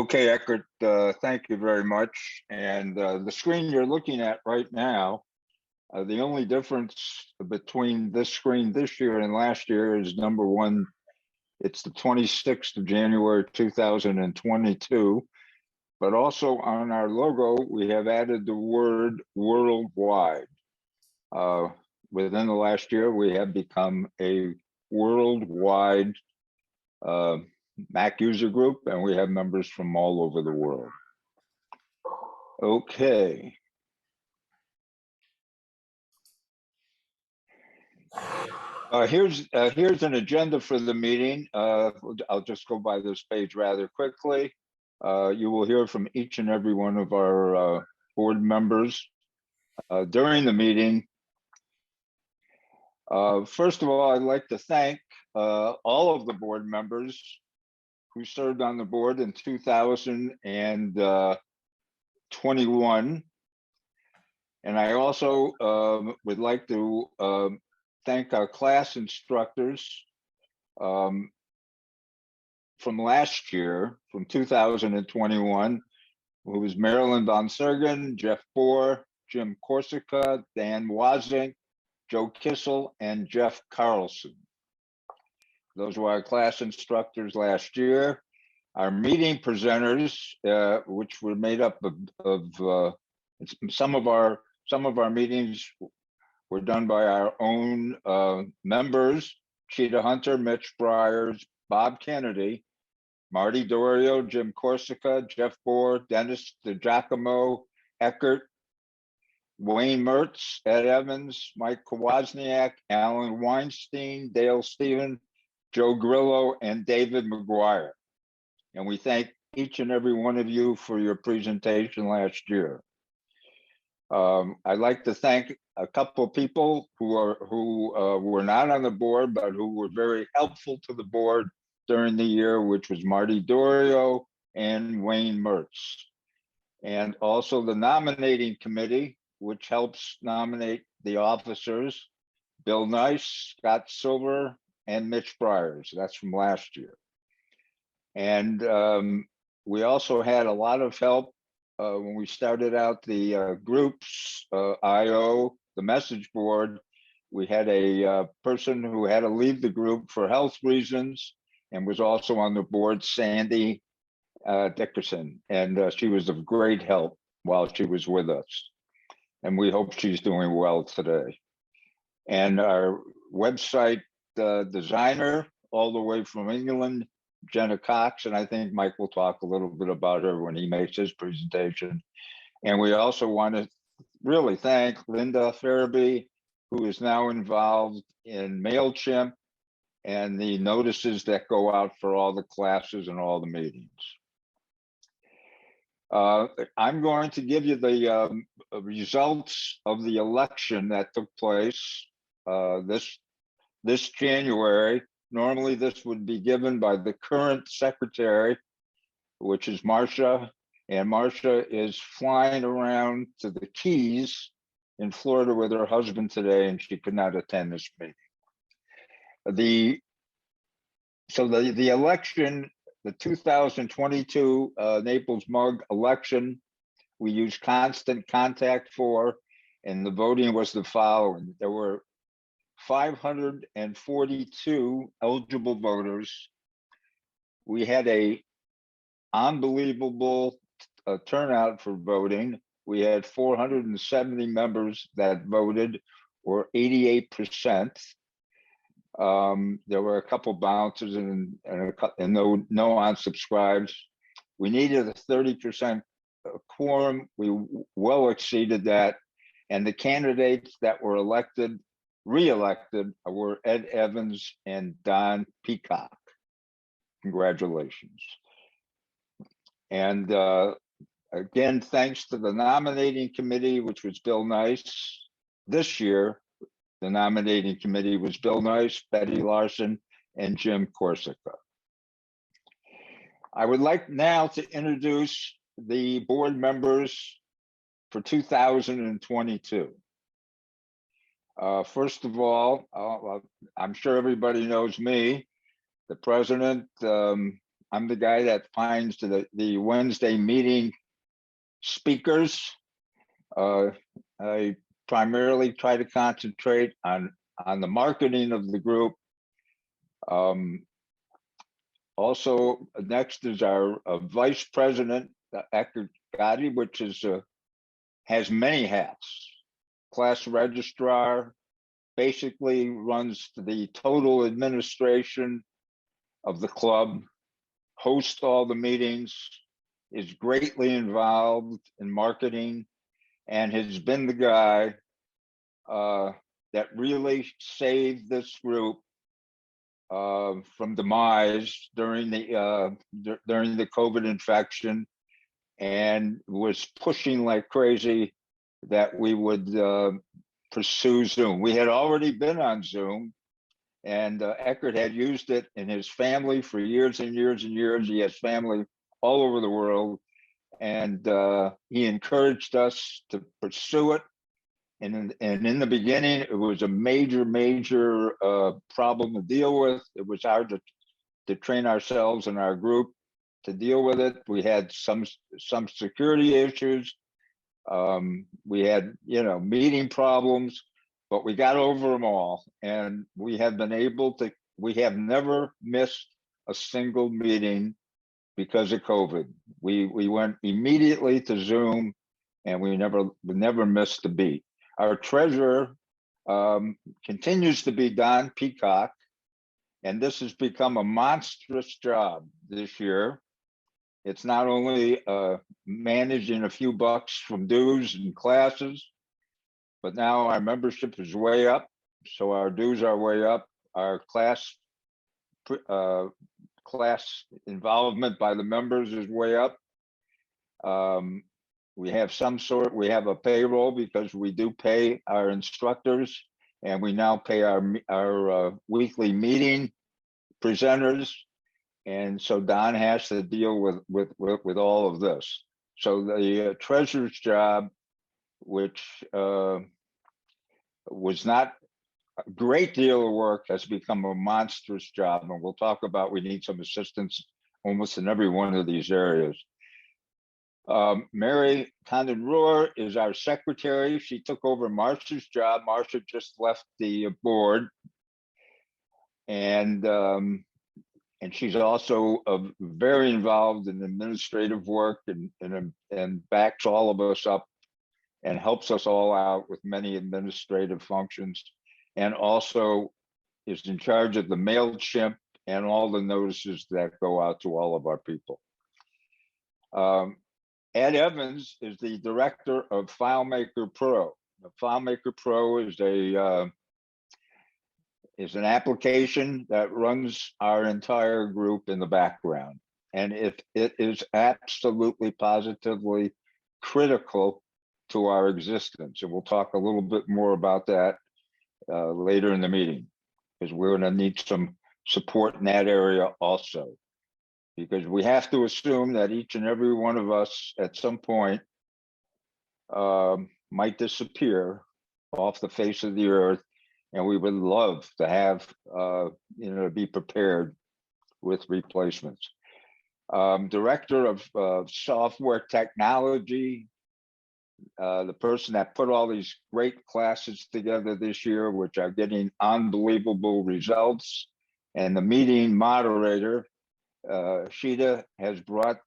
Okay, Eckert, thank you very much. And the screen you're looking at right now, the only difference between this screen this year and last year is number one, it's the 26th of January 2022. But also on our logo, we have added the word worldwide. Within the last year, we have become a worldwide Mac user group, and we have members from all over the world. Okay. Here's an agenda for the meeting. I'll just go by this page rather quickly. You will hear from each and every one of our board members during the meeting. First of all, I'd like to thank all of the board members who served on the board in 2021. And I also would like to thank our class instructors from last year, from 2021, who was Marilyn Von Sergen, Jeff Bohr, Jim Corsica, Dan Wazink, Joe Kissel, and Jeff Carlson. Those were our class instructors last year. Our meeting presenters, which were made up of some of our meetings were done by our own members: Cheetah Hunter, Mitch Bryers, Bob Kennedy, Marty Dorio, Jim Corsica, Jeff Bohr, Dennis DeGiacomo, Eckert, Wayne Mertz, Ed Evans, Mike Kowalczniak, Alan Weinstein, Dale Stephen, Joe Grillo, and David McGuire. And we thank each and every one of you for your presentation last year. I'd like to thank a couple of people who were not on the board, but who were very helpful to the board during the year, which was Marty Dorio and Wayne Mertz. And also the nominating committee, which helps nominate the officers: Bill Nice, Scott Silver, and Mitch Bryers. That's from last year. And we also had a lot of help when we started out the groups, IO, the message board. We had a person who had to leave the group for health reasons and was also on the board, Sandy Dickerson. And she was of great help while she was with us. And we hope she's doing well today. And our website designer, all the way from England, Jenna Cox, and I think Mike will talk a little bit about her when he makes his presentation. And we also want to really thank Linda Farabee, who is now involved in MailChimp and the notices that go out for all the classes and all the meetings. I'm going to give you the results of the election that took place this January. Normally, this would be given by the current secretary, which is Marcia, and Marcia is flying around to the Keys in Florida with her husband today, and she could not attend this meeting. The election, the 2022 Naples Mug election, we used Constant Contact for, and the voting was the following. There were 542 eligible voters. We had a unbelievable turnout for voting. We had 470 members that voted, or 88%. There were a couple bounces and no unsubscribes. We needed a 30% quorum. We well exceeded that. And the candidates that were re-elected were Ed Evans and Don Peacock. Congratulations. And again, thanks to the nominating committee, which was Bill Nice. This year, the nominating committee was Bill Nice, Betty Larson, and Jim Corsica. I would like now to introduce the board members for 2022. First of all, I'm sure everybody knows me, the president, I'm the guy that finds the Wednesday meeting speakers. I primarily try to concentrate on the marketing of the group. Also, next is our vice president, Eckert Gotti, which is has many hats. Class registrar, basically runs the total administration of the club, hosts all the meetings, is greatly involved in marketing, and has been the guy that really saved this group from demise during the COVID infection, and was pushing like crazy that we would pursue Zoom. We had already been on Zoom, and Eckert had used it in his family for years and years and years. He has family all over the world, and he encouraged us to pursue it. And in the beginning, it was a major problem to deal with. It was hard to train ourselves and our group to deal with it. We had some security issues. We had, meeting problems, but we got over them all. And we have been able to, we have never missed a single meeting because of COVID. We went immediately to Zoom, and we never missed a beat. Our treasurer continues to be Don Peacock, and this has become a monstrous job this year. It's not only managing a few bucks from dues and classes, but now our membership is way up. So our dues are way up. Our class involvement by the members is way up. We have a payroll because we do pay our instructors, and we now pay our weekly meeting presenters. And so Don has to deal with all of this. So the treasurer's job, which was not a great deal of work, has become a monstrous job. And we'll talk about, we need some assistance almost in every one of these areas. Mary Condon-Rohr is our secretary. She took over Marcia's job. Marcia just left the board. And she's also very involved in administrative work and backs all of us up and helps us all out with many administrative functions, and also is in charge of the MailChimp and all the notices that go out to all of our people. Ed Evans is the director of FileMaker Pro. The FileMaker Pro is an application that runs our entire group in the background. And it is absolutely positively critical to our existence. And we'll talk a little bit more about that later in the meeting, because we're gonna need some support in that area also. Because we have to assume that each and every one of us at some point might disappear off the face of the earth. And we would love to have, be prepared with replacements. Director of software technology, the person that put all these great classes together this year, which are getting unbelievable results. And the meeting moderator, Sheeta, has brought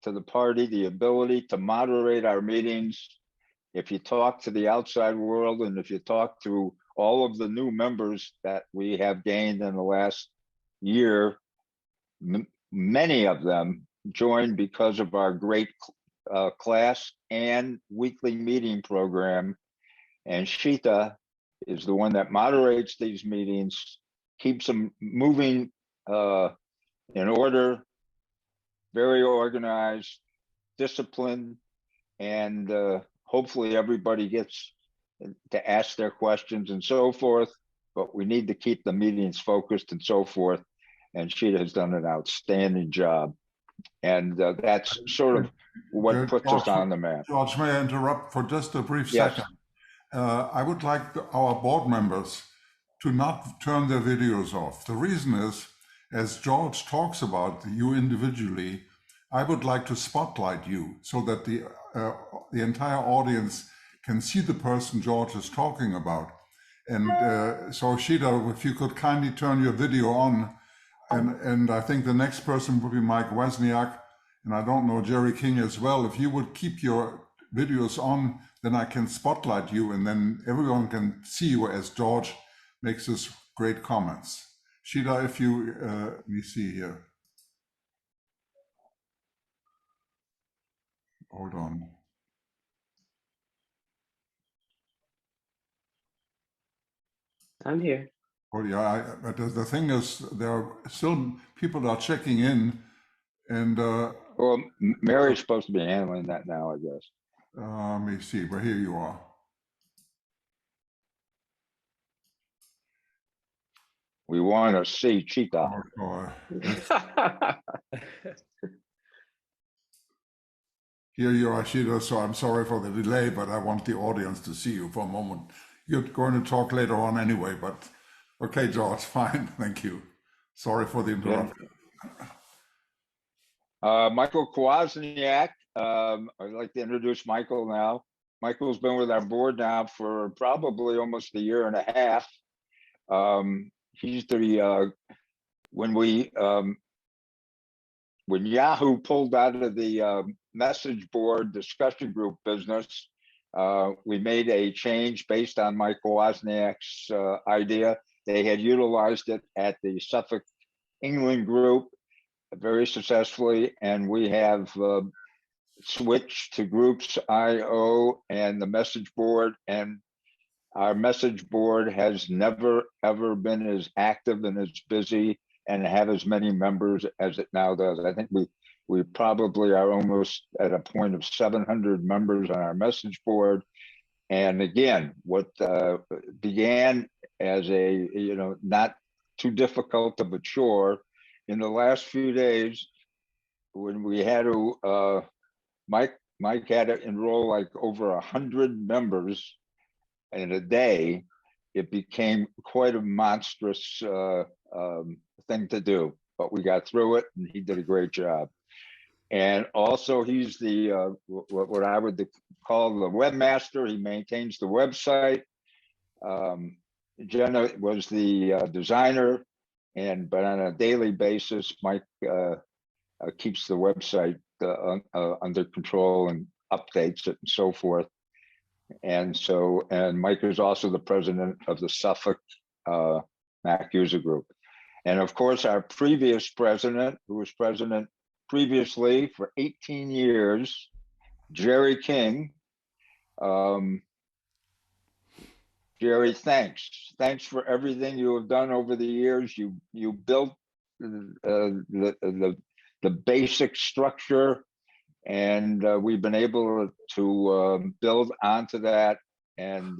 to the party the ability to moderate our meetings. If you talk to the outside world, and if you talk to all of the new members that we have gained in the last year, many of them joined because of our great class and weekly meeting program. And Sheeta is the one that moderates these meetings, keeps them moving in order, very organized, disciplined, and hopefully everybody gets to ask their questions and so forth, but we need to keep the meetings focused and so forth. And Sheeta has done an outstanding job. And that's sort of what puts us on the map. George, may I interrupt for just a brief Yes. second? I would like our board members to not turn their videos off. The reason is as George talks about you individually, I would like to spotlight you so that the entire audience can see the person George is talking about. And so Shida, if you could kindly turn your video on, and I think the next person would be Mike Wozniak, and I don't know, Jerry King as well. If you would keep your videos on, then I can spotlight you, and then everyone can see you as George makes his great comments. Shida, if you, let me see here. Hold on. I'm here. Oh yeah, but the thing is, there are still people that are checking in, and Well, Mary's supposed to be handling that now, I guess. let me see, but here you are. We want to see Cheetah. Oh, here you are, Shida. So I'm sorry for the delay, but I want the audience to see you for a moment. You're going to talk later on anyway, but okay, George, fine, thank you. Sorry for the interruption. Michael Kwasniak. I'd like to introduce Michael now. Michael's been with our board now for probably almost a year and a half. He's the when Yahoo pulled out of the message board discussion group business, we made a change based on Mike Wozniak's idea. They had utilized it at the Suffolk England group very successfully, and we have switched to Groups.io and the message board, and our message board has never ever been as active and as busy and have as many members as it now does. I think we probably are almost at a point of 700 members on our message board. And again, what began as a not too difficult of a chore, in the last few days, when we had to Mike had to enroll like over 100 members in a day, it became quite a monstrous thing to do, but we got through it, and he did a great job. And also, he's the what I would call the webmaster. He maintains the website. Jenna was the designer, but on a daily basis, Mike keeps the website under control and updates it and so forth. And Mike is also the president of the Suffolk Mac User Group. And of course, our previous president, who was president previously for 18 years, Jerry King. Jerry, thanks. Thanks for everything you have done over the years. You built the basic structure, and we've been able to build onto that. And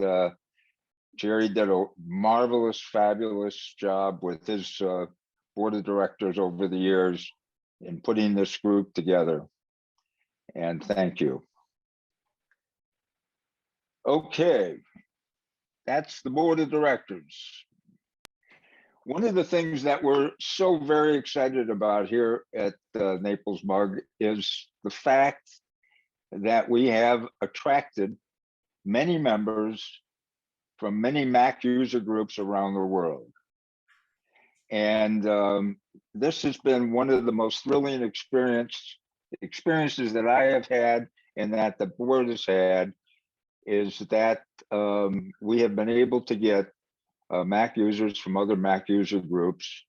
Jerry did a marvelous, fabulous job with his board of directors over the years in putting this group together. And thank you. Okay, that's the board of directors. One of the things that we're so very excited about here at Naples Mug is the fact that we have attracted many members from many Mac user groups around the world. And this has been one of the most thrilling experiences that I have had, and that the board has had, is that we have been able to get Mac users from other Mac user groups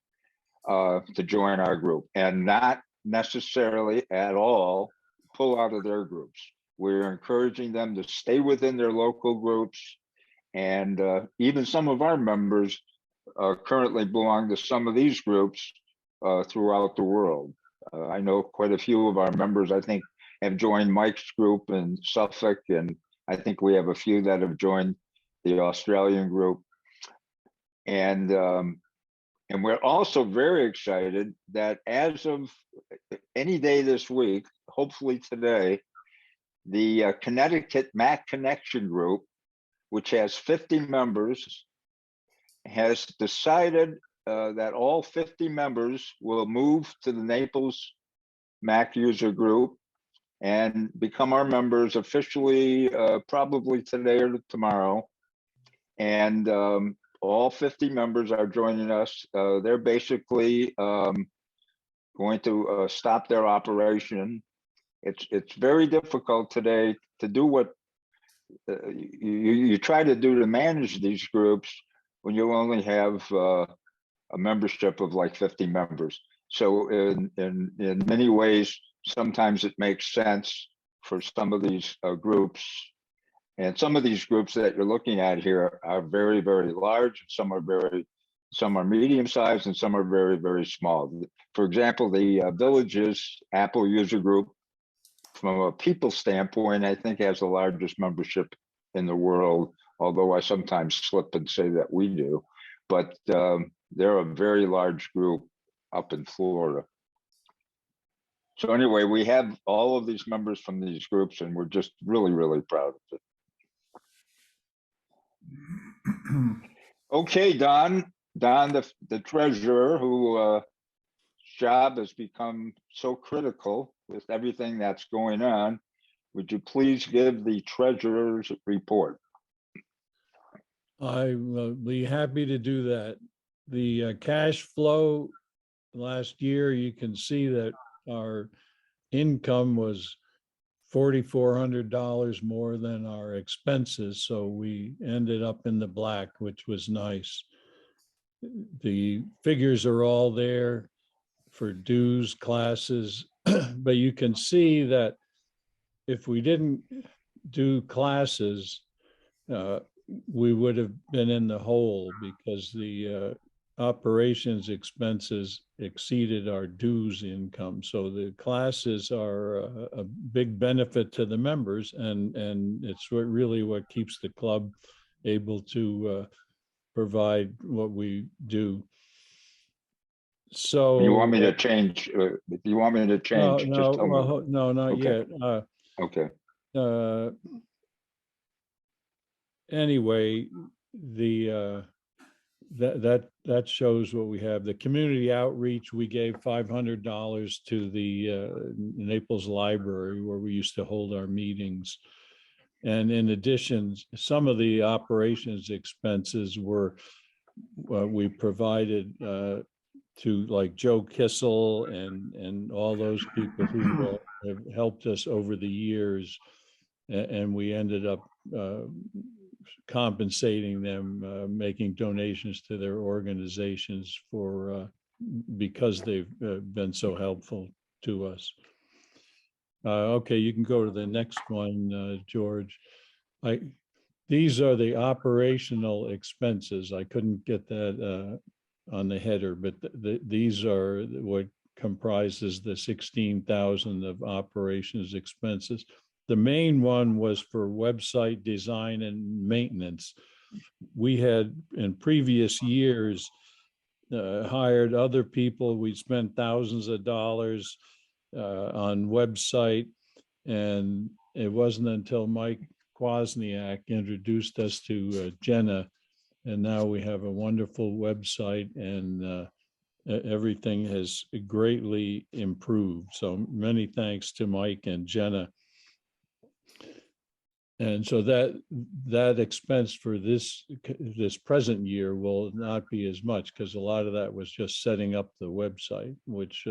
to join our group, and not necessarily at all pull out of their groups. We're encouraging them to stay within their local groups, and even some of our members currently belong to some of these groups throughout the world. I know quite a few of our members, I think, have joined Mike's group in Suffolk, and I think we have a few that have joined the Australian group. And we're also very excited that as of any day this week, hopefully today, the Connecticut Mac Connection Group, which has 50 members, has decided that all 50 members will move to the Naples Mac user group and become our members officially, probably today or tomorrow. And all 50 members are joining us. They're basically going to stop their operation. It's very difficult today to do what you try to do to manage these groups when you only have a membership of like 50 members. So in many ways, sometimes it makes sense for some of these groups. And some of these groups that you're looking at here are very, very large. Some are medium sized, and some are very, very small. For example, the Villages Apple user group, from a people standpoint, I think has the largest membership in the world, although I sometimes slip and say that we do. But they're a very large group up in Florida. So anyway, we have all of these members from these groups, and we're just really, really proud of it. Okay, Don, the treasurer, who job has become so critical with everything that's going on. Would you please give the treasurer's report? I will be happy to do that. The cash flow last year, you can see that our income was $4,400 more than our expenses. So we ended up in the black, which was nice. The figures are all there for dues, classes, but you can see that if we didn't do classes, we would have been in the hole because the operations expenses exceeded our dues income. So the classes are a big benefit to the members, and it's really what keeps the club able to provide what we do. So You want me to change? If you want me to change, just tell me. No, not Okay. yet. Okay. Anyway, the that shows what we have. The community outreach, we gave $500 to the Naples Library, where we used to hold our meetings. And in addition, some of the operations expenses were we provided to, like Joe Kissel and all those people who have helped us over the years, and we ended up compensating them, making donations to their organizations for because they've been so helpful to us. Okay, you can go to the next one, George. These are the operational expenses. I couldn't get that on the header, but these are what comprises the 16,000 of operations expenses. The main one was for website design and maintenance. We had in previous years hired other people. We spent thousands of dollars on website, and it wasn't until Mike Kwasniak introduced us to Jenna, and now we have a wonderful website, and everything has greatly improved. So many thanks to Mike and Jenna. And so that expense for this present year will not be as much, because a lot of that was just setting up the website, which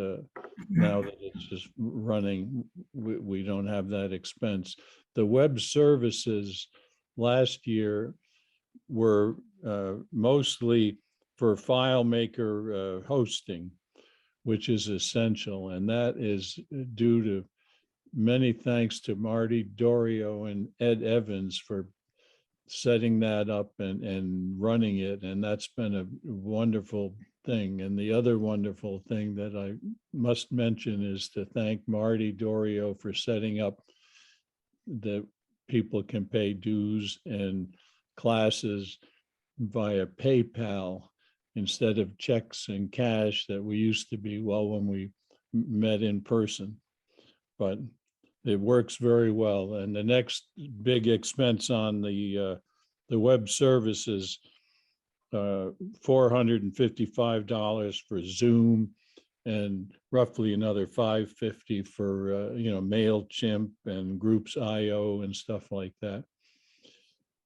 now that it's just running, we don't have that expense. The web services last year were mostly for FileMaker hosting, which is essential, and that is due to many thanks to Marty Dorio and Ed Evans for setting that up and running it. And that's been a wonderful thing. And the other wonderful thing that I must mention is to thank Marty Dorio for setting up that people can pay dues and classes via PayPal instead of checks and cash that we used to be, well, when we met in person. But it works very well. And the next big expense on the web services $455 for Zoom, and roughly another $550 for MailChimp and Groups.io and stuff like that.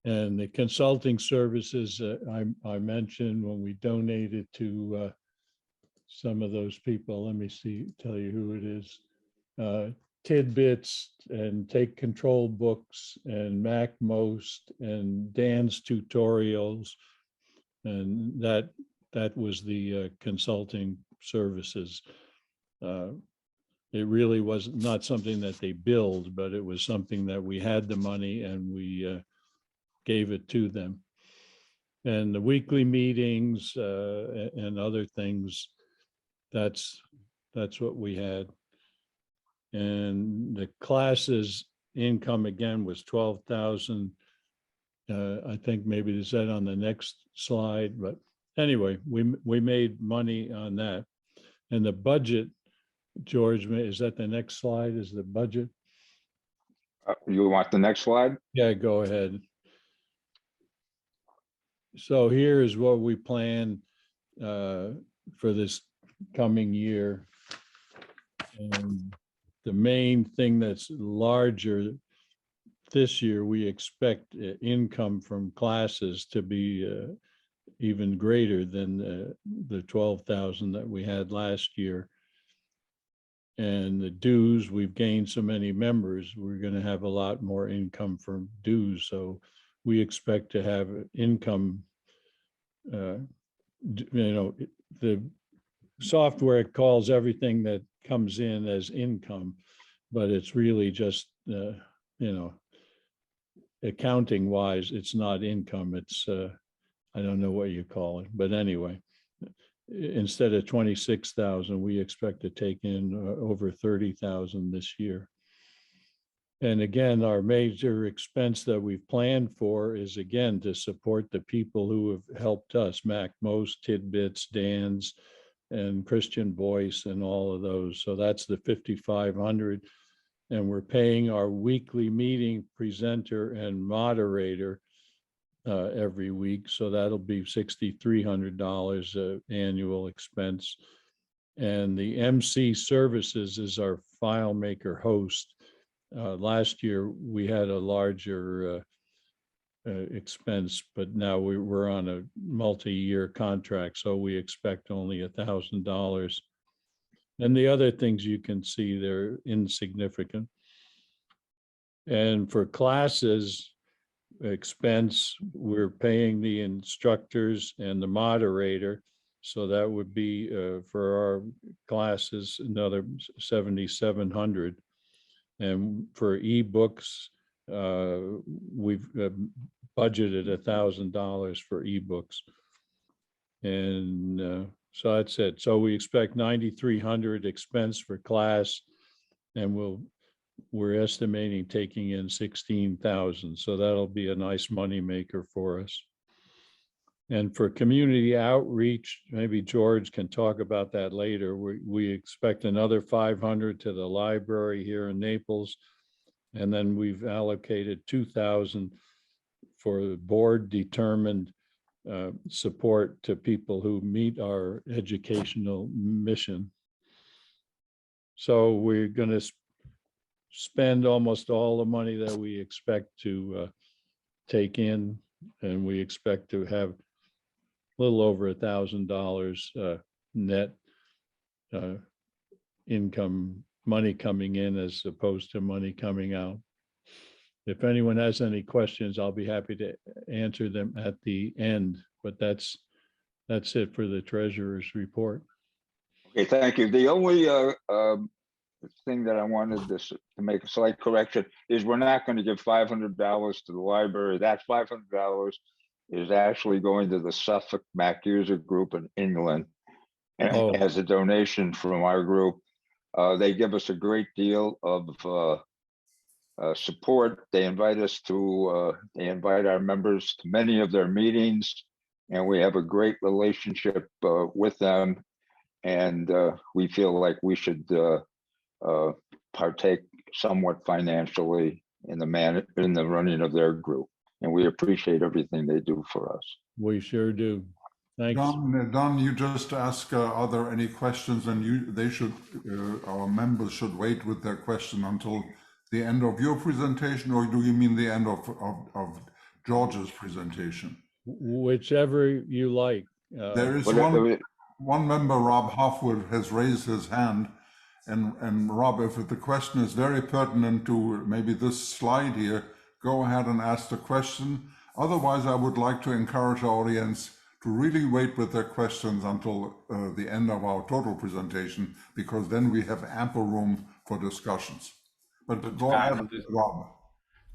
And the consulting services I mentioned when we donated to some of those people. Let me tell you who it is. Tidbits and Take Control Books and MacMost and Dan's Tutorials, and that was the consulting services. It really was not something that they billed, but it was something that we had the money and we gave it to them. And the weekly meetings and other things, that's what we had. And the classes income again was 12,000. I think maybe is that on the next slide, but anyway, we made money on that. And the budget, George, is that the next slide? Is the budget? You want the next slide? Yeah, go ahead. So here is what we plan for this coming year. And the main thing that's larger this year, we expect income from classes to be even greater than the 12,000 that we had last year. And the dues, we've gained so many members, we're going to have a lot more income from dues. So we expect to have income, the software calls everything that comes in as income, but it's really just, accounting wise, it's not income. It's, I don't know what you call it, but anyway, instead of 26,000, we expect to take in over 30,000 this year. And again, our major expense that we've planned for is again to support the people who have helped us, MacMost, Tidbits, Dan's, and Christian Voice, and all of those. So that's the 5,500. And we're paying our weekly meeting presenter and moderator every week. So that'll be $6,300 annual expense. And the MC services is our FileMaker host. Last year we had a larger expense, but now we're on a multi-year contract, so we expect only $1,000. And the other things you can see, they're insignificant. And for classes expense, we're paying the instructors and the moderator. So that would be for our classes, another 7,700. And for eBooks, we've budgeted $1,000 for eBooks. And so that's it. So we expect 9,300 expense for class, and we're estimating taking in 16,000. So that'll be a nice money maker for us. And for community outreach, maybe George can talk about that later. We expect another 500 to the library here in Naples. And then we've allocated 2,000 for the board determined support to people who meet our educational mission. So we're going to spend almost all the money that we expect to take in, and we expect to have a little over $1,000 net income, money coming in as opposed to money coming out. If anyone has any questions, I'll be happy to answer them at the end, but that's it for the treasurer's report. Okay, thank you. The only thing that I wanted to make a slight correction is we're not going to give $500 to the library. That $500 is actually going to the Suffolk Mac User Group in England as a donation from our group. They give us a great deal of support. They invite our members to many of their meetings, and we have a great relationship with them. And we feel like we should partake somewhat financially in the running of their group. and we appreciate everything they do for us. We sure do. Thanks. Don, you just ask, are there any questions? And they should, our members should wait with their question until the end of your presentation, or do you mean the end of George's presentation? Whichever you like. There is one member, Rob Hoffwood, has raised his hand. And Rob, if the question is very pertinent to maybe this slide here, go ahead and ask the question. Otherwise, I would like to encourage our audience to really wait with their questions until the end of our total presentation, because then we have ample room for discussions. But go ahead, Rob.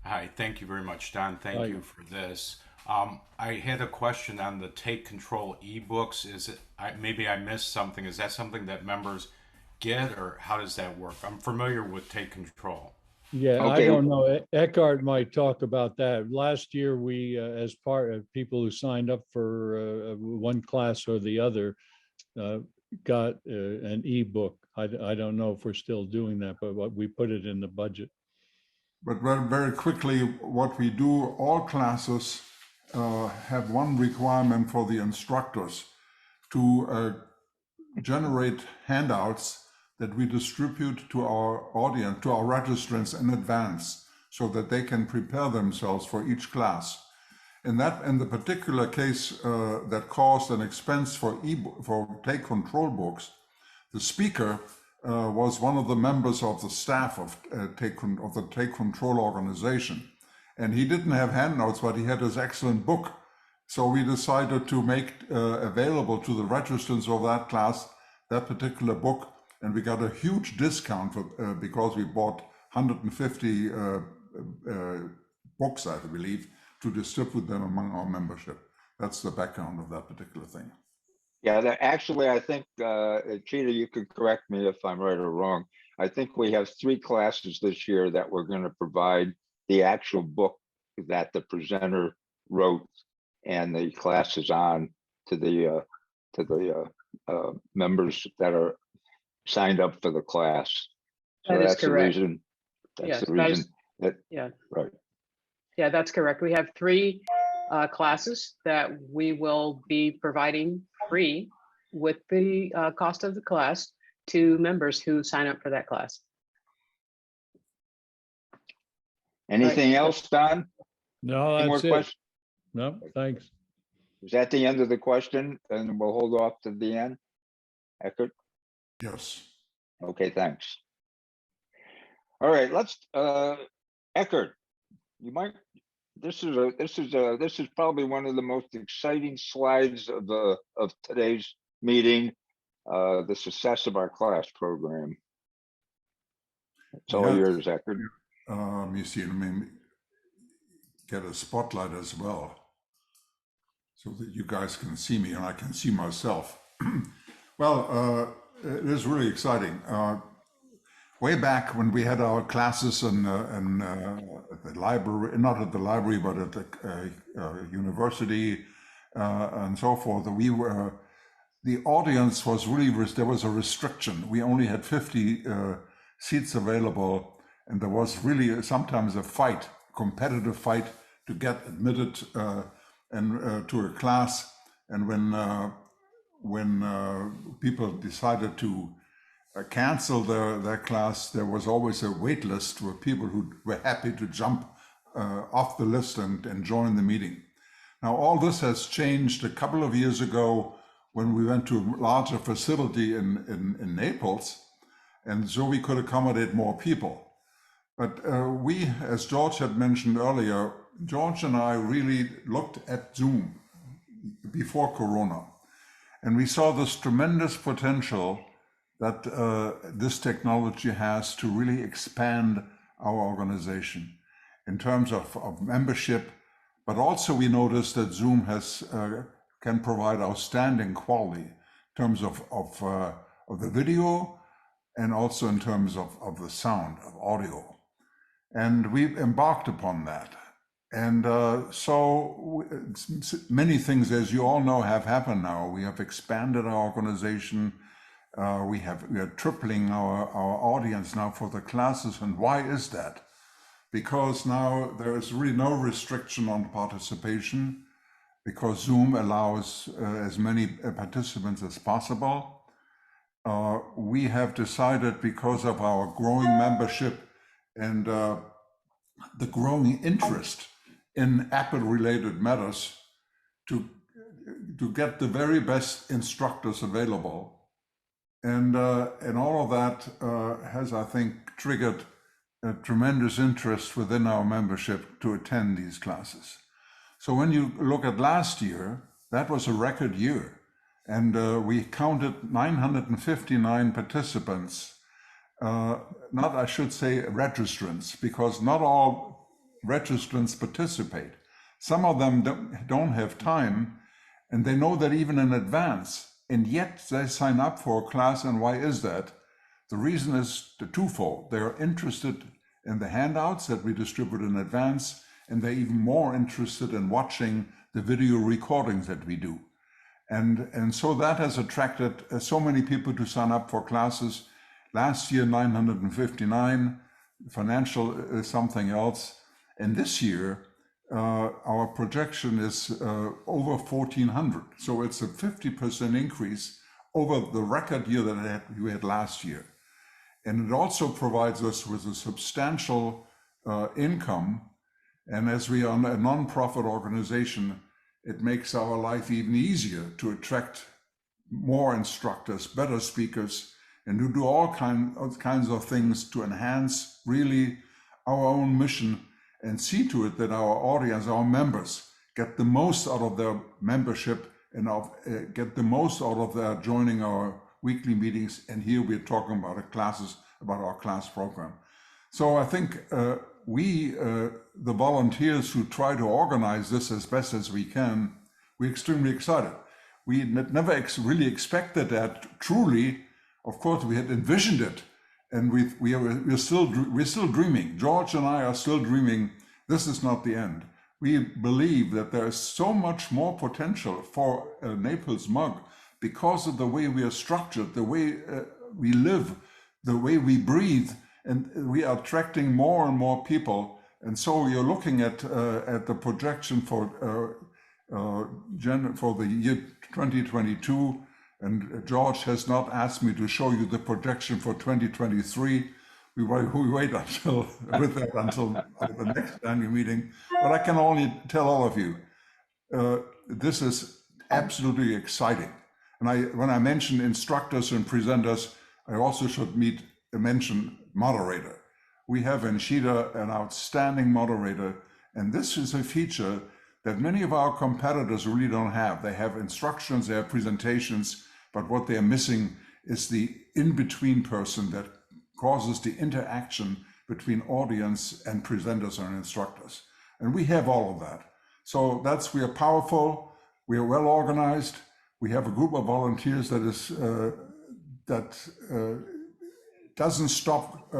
Hi, thank you very much, Don. Thank you for this. I had a question on the Take Control ebooks. Is it, maybe I missed something. Is that something that members get, or how does that work? I'm familiar with Take Control. Yeah, Okay. I don't know. Eckhart might talk about that. Last year, we, as part of people who signed up for one class or the other, got an ebook. I don't know if we're still doing that, but we put it in the budget. But very, very quickly, what we do, all classes have one requirement for the instructors to generate handouts that we distribute to our audience, to our registrants in advance, so that they can prepare themselves for each class. In the particular case that caused an expense for Take Control books, the speaker was one of the members of the staff of the Take Control organization. And he didn't have handouts, but he had his excellent book. So we decided to make available to the registrants of that class that particular book. And we got a huge discount for, because we bought 150 books, I believe, to distribute them among our membership. That's the background of that particular thing. Yeah, actually, I think, Cheetah, you could correct me if I'm right or wrong. I think we have 3 classes this year that we're going to provide the actual book that the presenter wrote, and the class is on to the members that are signed up for the class. So That is that's the correct. reason. That's Yes, the reason that, yeah. right. Yeah, that's correct. We have 3 classes that we will be providing free with the cost of the class to members who sign up for that class. Anything else, Don? No, Any more that's it. questions? No, thanks. Is that the end of the question? And we'll hold off to the end? Eckert? Yes. Okay, thanks. All right, let's, Eckert, you might, this is probably one of the most exciting slides of today's meeting, the success of our class program. It's all yours, Eckert. Let me see, let me get a spotlight as well, so that you guys can see me and I can see myself. Well, it is really exciting. Way back when we had our classes in at the library, not at the library, but at the university and so forth, we were, the audience was really, there was a restriction. We only had 50 seats available, and there was really sometimes a fight, competitive fight, to get admitted to a class. And when people decided to cancel their class, there was always a wait list where people who were happy to jump off the list and join the meeting. Now, all this has changed a couple of years ago when we went to a larger facility in Naples, and so we could accommodate more people. But we, as George had mentioned earlier, George and I really looked at Zoom before Corona, and we saw this tremendous potential that this technology has to really expand our organization in terms of membership, but also we noticed that Zoom has can provide outstanding quality in terms of the video and also in terms of the sound, of audio. And we embarked upon that. And so many things, as you all know, have happened now. We have expanded our organization. We are tripling our audience now for the classes. And why is that? because now there is really no restriction on participation, because Zoom allows as many participants as possible. We have decided, because of our growing membership and the growing interest in Apple-related matters, to get the very best instructors available. And all of that has, I think, triggered a tremendous interest within our membership to attend these classes. So when you look at last year, that was a record year. And we counted 959 participants, not, I should say, registrants, because not all registrants participate. Some of them don't have time, and they know that even in advance, and yet they sign up for a class. And why is that? The reason is twofold. They're interested in the handouts that we distribute in advance, and they're even more interested in watching the video recordings that we do. And so that has attracted so many people to sign up for classes. Last year, 959, financial is something else. And this year, our projection is over 1,400. So it's a 50% increase over the record year that we had last year. And it also provides us with a substantial income. And as we are a nonprofit organization, it makes our life even easier to attract more instructors, better speakers, and to do all kinds of things to enhance really our own mission and see to it that our audience, our members, get the most out of their membership and get the most out of their joining our weekly meetings. And here we're talking about our class program. So I think the volunteers who try to organize this as best as we can, we're extremely excited. We never really expected that truly. Of course, we had envisioned it, and we're still dreaming. George and I are still dreaming. This is not the end. We believe that there is so much more potential for Naples Mug because of the way we are structured, the way we live, the way we breathe, and we are attracting more and more people. And so you're looking at the projection for the year 2022, and George has not asked me to show you the projection for 2023. We wait until the next annual meeting. But I can only tell all of you, this is absolutely exciting. And when I mention instructors and presenters, I also should mention moderator. We have in Shida an outstanding moderator, and this is a feature that many of our competitors really don't have. They have instructions, they have presentations, but what they're missing is the in-between person that causes the interaction between audience and presenters and instructors. And we have all of that. So we are powerful, we are well organized, we have a group of volunteers that doesn't stop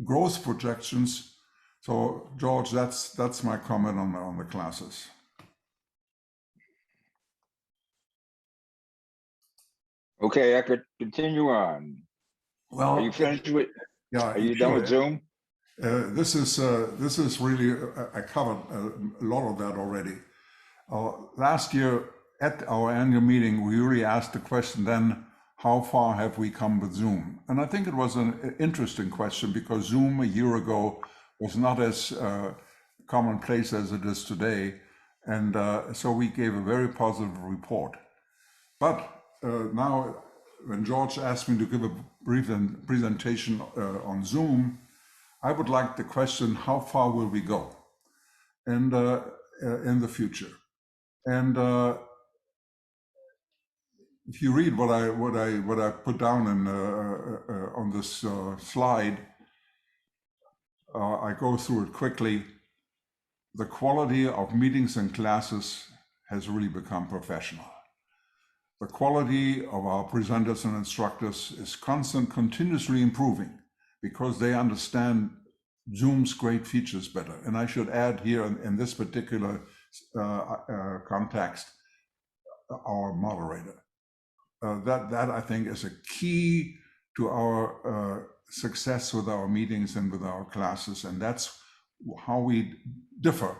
growth projections. So George, that's my comment on the classes. Okay, I could continue on. Well, Are you finished with? Yeah. Are you done with Zoom? This is really, I covered a lot of that already. Last year at our annual meeting, we really asked the question then, how far have we come with Zoom? And I think it was an interesting question because Zoom a year ago was not as commonplace as it is today. And so we gave a very positive report. But now, when George asked me to give a brief presentation on Zoom, I would like the question, how far will we go and in the future? And if you read what I put down on this slide, I go through it quickly. The quality of meetings and classes has really become professional. The quality of our presenters and instructors is continuously improving because they understand Zoom's great features better. And I should add here in this particular context, our moderator. That I think is a key to our success with our meetings and with our classes. And that's how we differ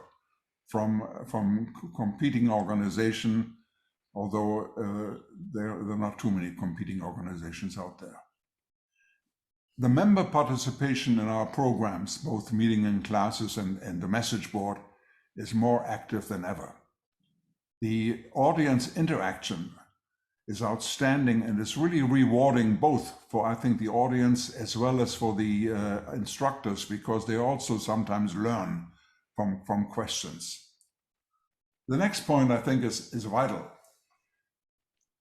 from competing organization, although there are not too many competing organizations out there. The member participation in our programs, both meeting and classes and the message board, is more active than ever. The audience interaction is outstanding and is really rewarding both for, I think, the audience as well as for the instructors, because they also sometimes learn from questions. The next point, I think, is vital.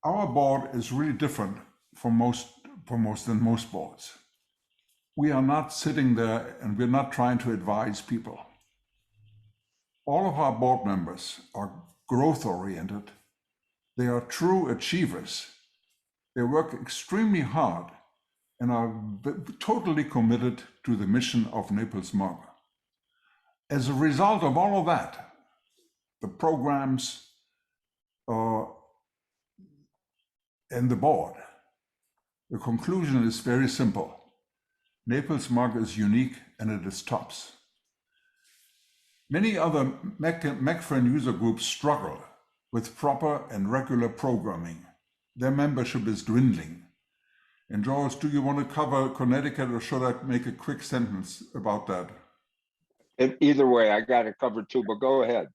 Our board is really different from most boards. We are not sitting there and we're not trying to advise people. All of our board members are growth-oriented. They are true achievers. They work extremely hard and are totally committed to the mission of Naples MOG. As a result of all of that, the programs and the board, the conclusion is very simple. Naples MOG is unique and it is tops. Many other MACFriend user groups struggle with proper and regular programming. Their membership is dwindling. And George, do you want to cover Connecticut, or should I make a quick sentence about that? Either way, I got it covered too, but go ahead.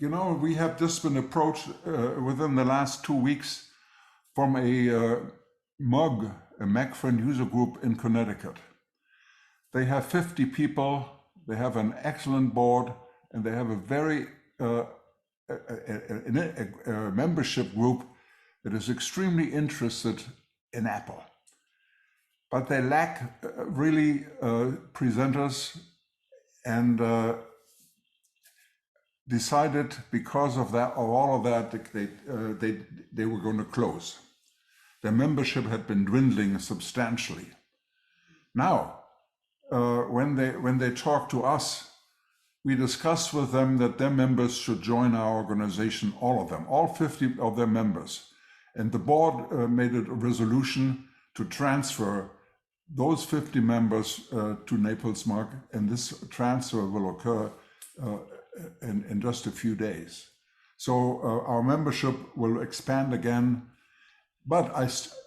You know, we have just been approached within the last 2 weeks from a MUG, a MACFriend user group in Connecticut. They have 50 people, they have an excellent board, and they have a very a membership group that is extremely interested in Apple. But they lack really presenters, and decided because of that, of all of that, they were going to close. Their membership had been dwindling substantially. Now, when they talked to us, we discussed with them that their members should join our organization, all of them, all 50 of their members. And the board made a resolution to transfer those 50 members to Naples MOG, and this transfer will occur in just a few days. So our membership will expand again, but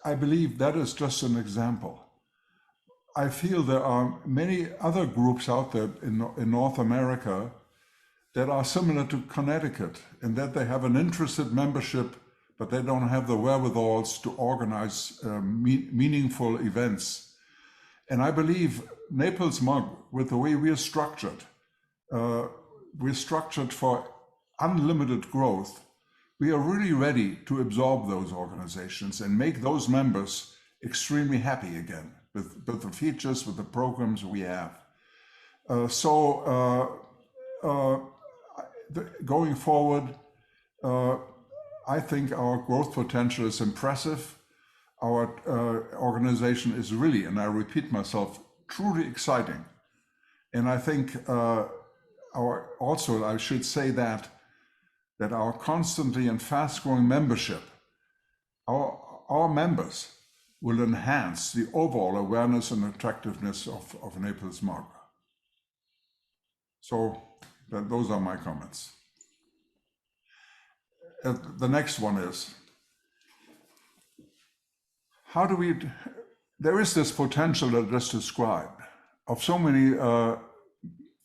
I believe that is just an example. I feel there are many other groups out there in North America that are similar to Connecticut, in that they have an interested membership, but they don't have the wherewithals to organize meaningful events. And I believe Naples MOG, with the way we're structured for unlimited growth. We are really ready to absorb those organizations and make those members extremely happy again with the features, with the programs we have. Going forward, I think our growth potential is impressive. Our organization is really, and I repeat myself, truly exciting. And I think I should say that our constantly and fast-growing membership, our members will enhance the overall awareness and attractiveness of Naples MOG. So those are my comments. The next one is, how do we, there is this potential that I just described of so many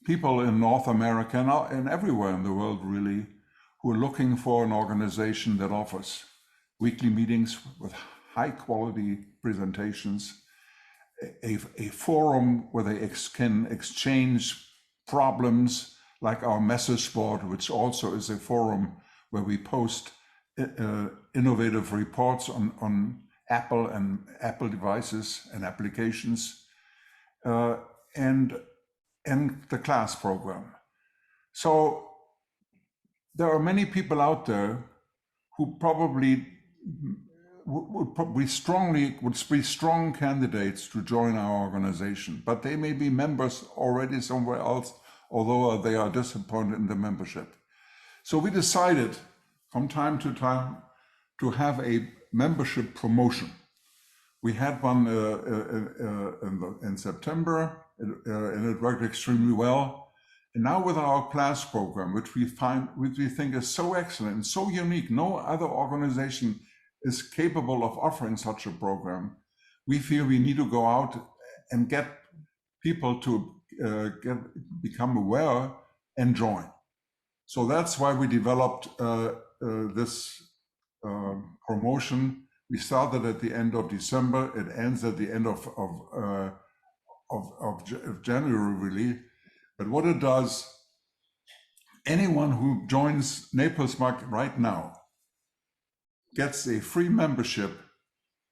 people in North America and everywhere in the world really, who are looking for an organization that offers weekly meetings with high quality presentations, a forum where they can exchange problems, like our message board, which also is a forum where we post innovative reports on Apple and Apple devices and applications, and the class program. So there are many people out there who probably would be strong candidates to join our organization, but they may be members already somewhere else, although they are disappointed in the membership. So we decided from time to time to have a membership promotion. We had one in September, and it worked extremely well. And now with our class program, which we think is so excellent and so unique, no other organization is capable of offering such a program. We feel we need to go out and get people to become aware and join. So that's why we developed this promotion. We started at the end of December. It ends at the end of January, really. But what it does, anyone who joins Naples Market right now gets a free membership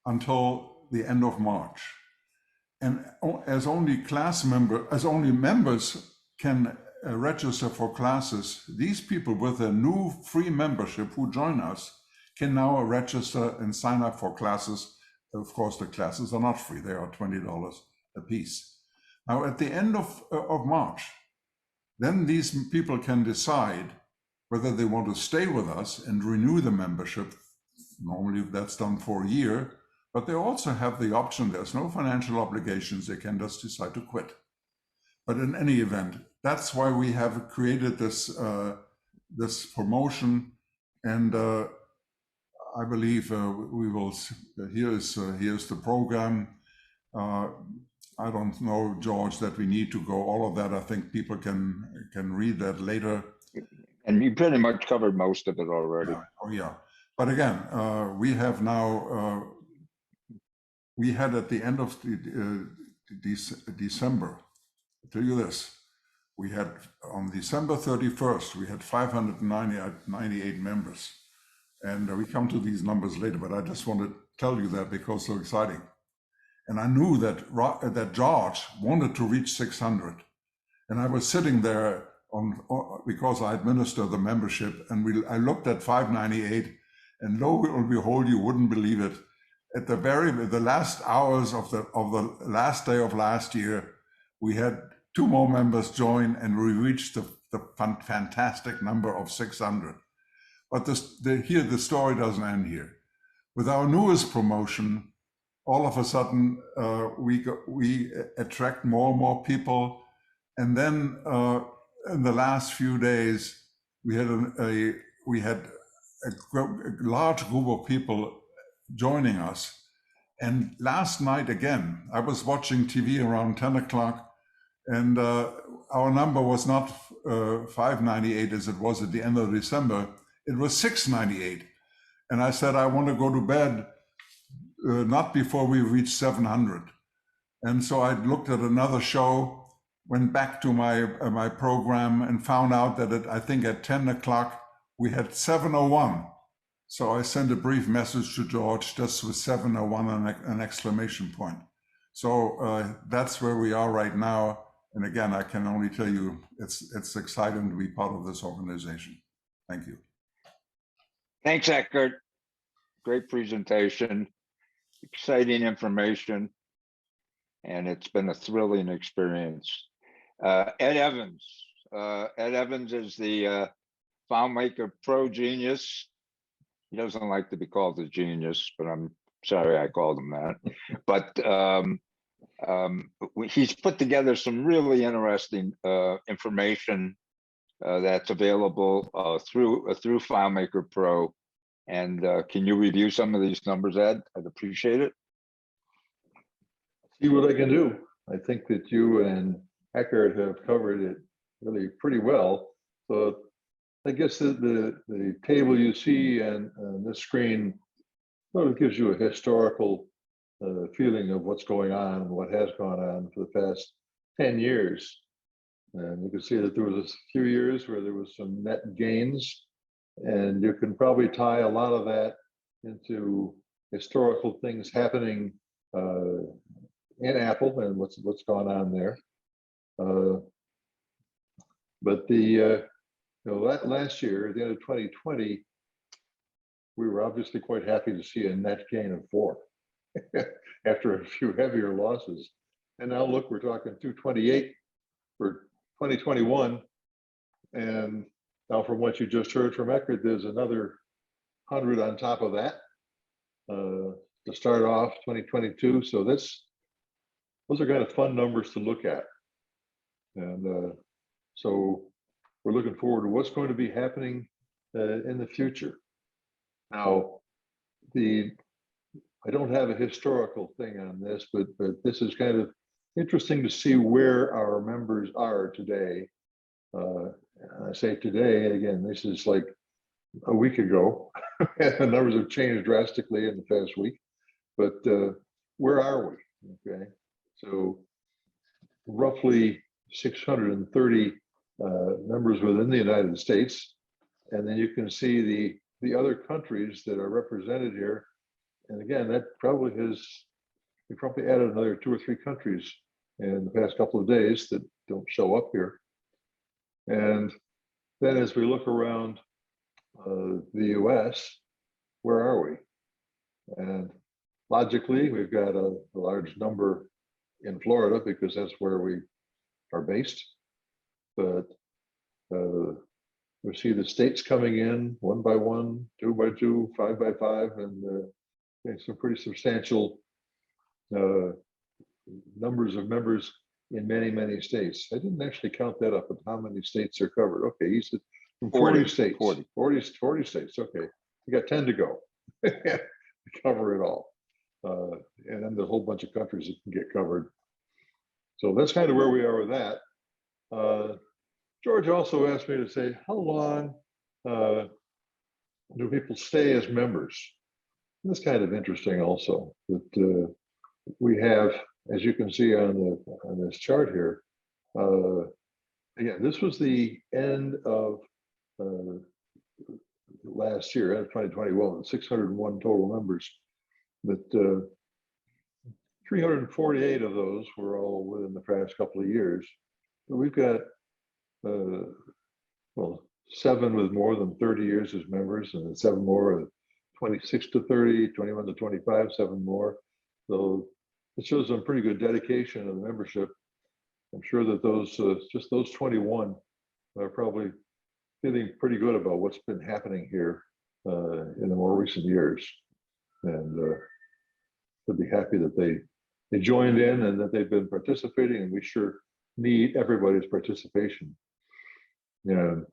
until the end of March. And as only members can register for classes, these people with a new free membership who join us can now register and sign up for classes. Of course, the classes are not free. They are $20 a piece. Now, at the end of March, then these people can decide whether they want to stay with us and renew the membership. Normally, that's done for a year, but they also have the option. There's no financial obligations. They can just decide to quit. But in any event, that's why we have created this this promotion, and I believe we will. Here's the program. I don't know, George, that we need to go all of that. I think people can read that later. And you pretty much covered most of it already. Yeah. Oh yeah, but again, we have now. We had at the end of December. I'll tell you this. We had on December 31st, we had 598 members. And we come to these numbers later, but I just want to tell you that because it's so exciting. And I knew that George wanted to reach 600. And I was sitting there because I administer the membership, and I looked at 598, and lo and behold, you wouldn't believe it. At the last hours of the last day of last year, we had 2 more members join, and we reached the fantastic number of 600. But here the story doesn't end here. With our newest promotion, all of a sudden we attract more and more people, and then in the last few days we had a large group of people joining us. And last night again, I was watching TV around 10 o'clock, and our number was not 598 as it was at the end of December. It was 698. And I said, I want to go to bed not before we reach 700. And so I looked at another show, went back to my program, and found out that I think at 10 o'clock we had 701. So I sent a brief message to George just with 701 and an exclamation point. So that's where we are right now. And again, I can only tell you it's exciting to be part of this organization. Thank you. Thanks, Eckert. Great presentation, exciting information, and it's been a thrilling experience. Ed Evans. Ed Evans is the FileMaker Pro genius. He doesn't like to be called a genius, but I'm sorry I called him that. But he's put together some really interesting information that's available through FileMaker Pro. And can you review some of these numbers, Ed? I'd appreciate it. See what I can do. I think that you and Eckert have covered it really pretty well. So I guess the table you see and this screen sort of gives you a historical feeling of what's going on and what has gone on for the past 10 years. And you can see that there was a few years where there was some net gains, and you can probably tie a lot of that into historical things happening in Apple and what's gone on there. But last year, at the end of 2020, we were obviously quite happy to see a net gain of 4 after a few heavier losses. And now look, we're talking 228 for 2021. And now from what you just heard from Eckert, there's another 100 on top of that to start off 2022. So those are kind of fun numbers to look at. And so we're looking forward to what's going to be happening in the future. Now, I don't have a historical thing on this, but this is kind of interesting to see where our members are today. I say today, again, this is like a week ago. The numbers have changed drastically in the past week, but where are we? Okay, so roughly 630 members within the United States, and then you can see the other countries that are represented here. And again, that probably we probably added another 2 or 3 countries in the past couple of days that don't show up here. And then as we look around the US, where are we? And logically, we've got a large number in Florida because that's where we are based. But we see the states coming in 1 by 1, 2 by 2, 5 by 5, and some pretty substantial numbers of members in many, many states. I didn't actually count that up, but how many states are covered? Okay, he said from 40 states. 40 states. Okay, we got 10 to go to cover it all. And then there's a whole bunch of countries that can get covered. So that's kind of where we are with that. George also asked me to say, how long do people stay as members? And that's kind of interesting also, that we have, as you can see on this chart here, again, this was the end of last year, end of 2021, 601 total members, but 348 of those were all within the past couple of years. But we've got, well, 7 with more than 30 years as members, and 7 more, 26 to 30, 21 to 25, 7 more. So it shows some pretty good dedication of the membership. I'm sure that those, just those 21 are probably feeling pretty good about what's been happening here in the more recent years. And they'll be happy that they joined in and that they've been participating, and we sure need everybody's participation. And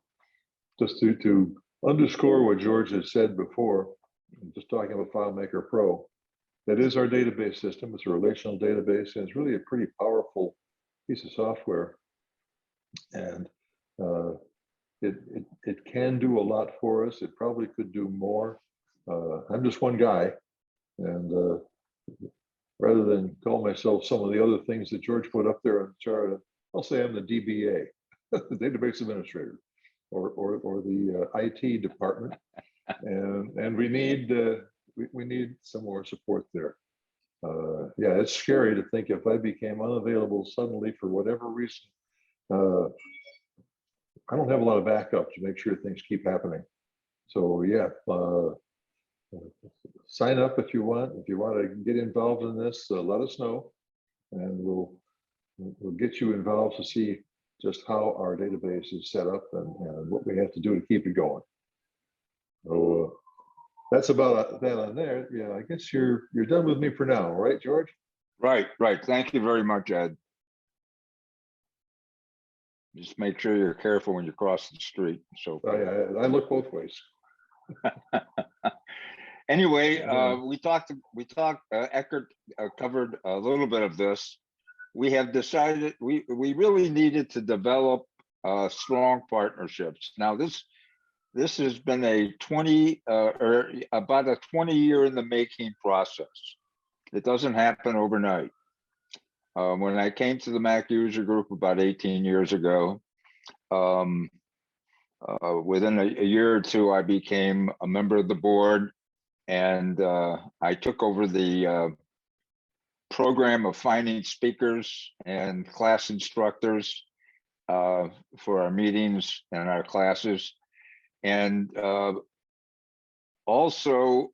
just to underscore what George has said before, just talking about FileMaker Pro, that is our database system. It's a relational database, and it's really a pretty powerful piece of software. And it can do a lot for us. It probably could do more. I'm just one guy, and rather than call myself some of the other things that George put up there on the chart, I'll say I'm the DBA, the database administrator, or the IT department, and we need some more support there. Yeah, it's scary to think if I became unavailable suddenly for whatever reason, I don't have a lot of backup to make sure things keep happening. So yeah, sign up if you want. If you want to get involved in this, let us know, and we'll get you involved to see just how our database is set up and what we have to do to keep it going. So that's about that on there. Yeah, I guess you're done with me for now, right, George? Right. Thank you very much, Ed. Just make sure you're careful when you cross the street. So I look both ways. Anyway, we talked. Eckert covered a little bit of this. We have decided we really needed to develop strong partnerships. Now this has been a 20 or about a 20-year in the making process. It doesn't happen overnight. When I came to the Mac user group about 18 years ago, within a year or 2, I became a member of the board, and I took over the program of finding speakers and class instructors for our meetings and our classes. And also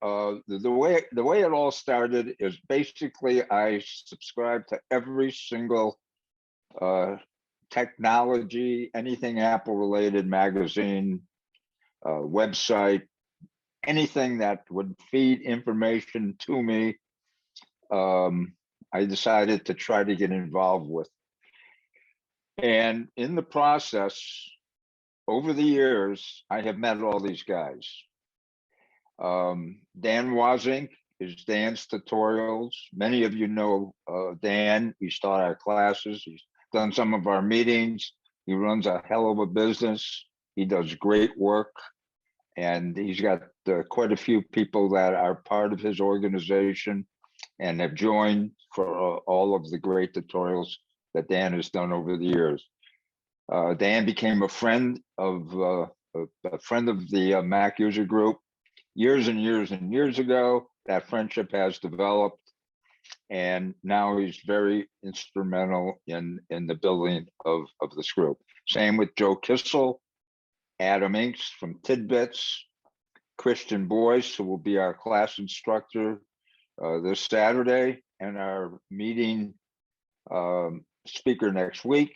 the way it all started is basically I subscribed to every single technology, anything Apple related, magazine, website, anything that would feed information to me. I decided to try to get involved with. And in the process, over the years, I have met all these guys. Dan Wazink is Dan's tutorials. Many of you know Dan. He's taught our classes. He's done some of our meetings. He runs a hell of a business. He does great work. And he's got quite a few people that are part of his organization and have joined for all of the great tutorials that Dan has done over the years. Dan became a friend of the Mac user group years and years and years ago. That friendship has developed, and now he's very instrumental in the building of this group. Same with Joe Kissel, Adam Inks from Tidbits, Christian Boyce, who will be our class instructor this Saturday, and our meeting speaker next week.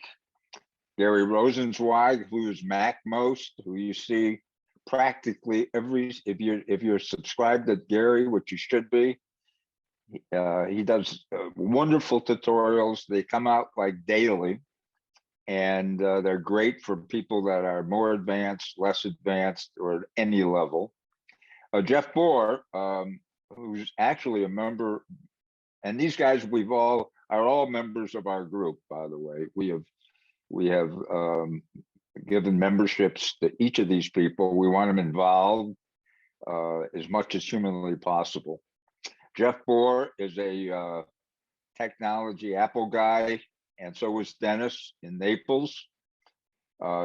Gary Rosenzweig, who is MacMost, who you see practically if you're subscribed to Gary, which you should be. He does wonderful tutorials. They come out like daily, and they're great for people that are more advanced, less advanced, or at any level. Jeff Bohr, who's actually a member, and these guys are all members of our group, by the way. We have given memberships to each of these people. We want them involved as much as humanly possible. Jeff Bohr is a technology Apple guy, and so is Dennis in Naples.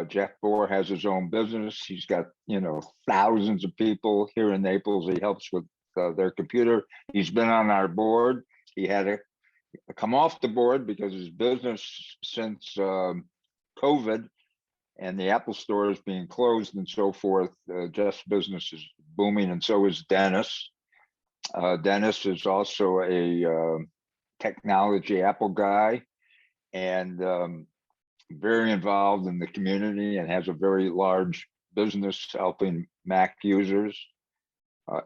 Jeff Bohr has his own business. He's got, thousands of people here in Naples. He helps with their computer. He's been on our board. He had to come off the board because his business since COVID and the Apple store is being closed and so forth, Jeff's business is booming, and so is Dennis. Dennis is also a technology Apple guy, and very involved in the community, and has a very large business helping Mac users.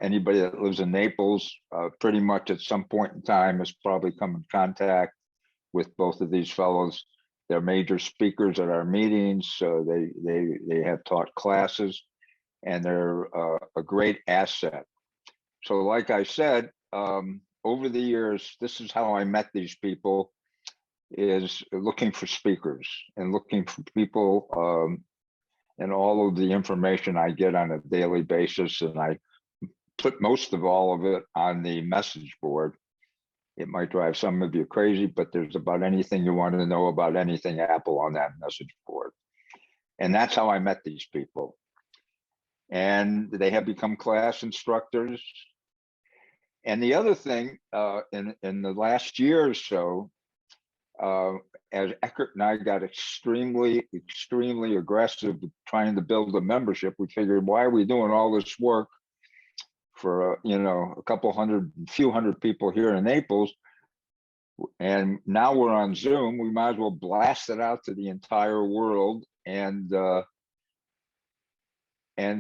Anybody that lives in Naples, pretty much at some point in time has probably come in contact with both of these fellows. They're major speakers at our meetings. So they have taught classes, and they're a great asset. So like I said, over the years, this is how I met these people, is looking for speakers and looking for people, and all of the information I get on a daily basis. And I put most of all of it on the message board. It might drive some of you crazy, but there's about anything you want to know about anything Apple on that message board. And that's how I met these people. And they have become class instructors. And the other thing, in the last year or so, as Eckert and I got extremely aggressive trying to build a membership, we figured, why are we doing all this work for a few hundred people here in Naples, and now we're on Zoom? We might as well blast it out to the entire world. And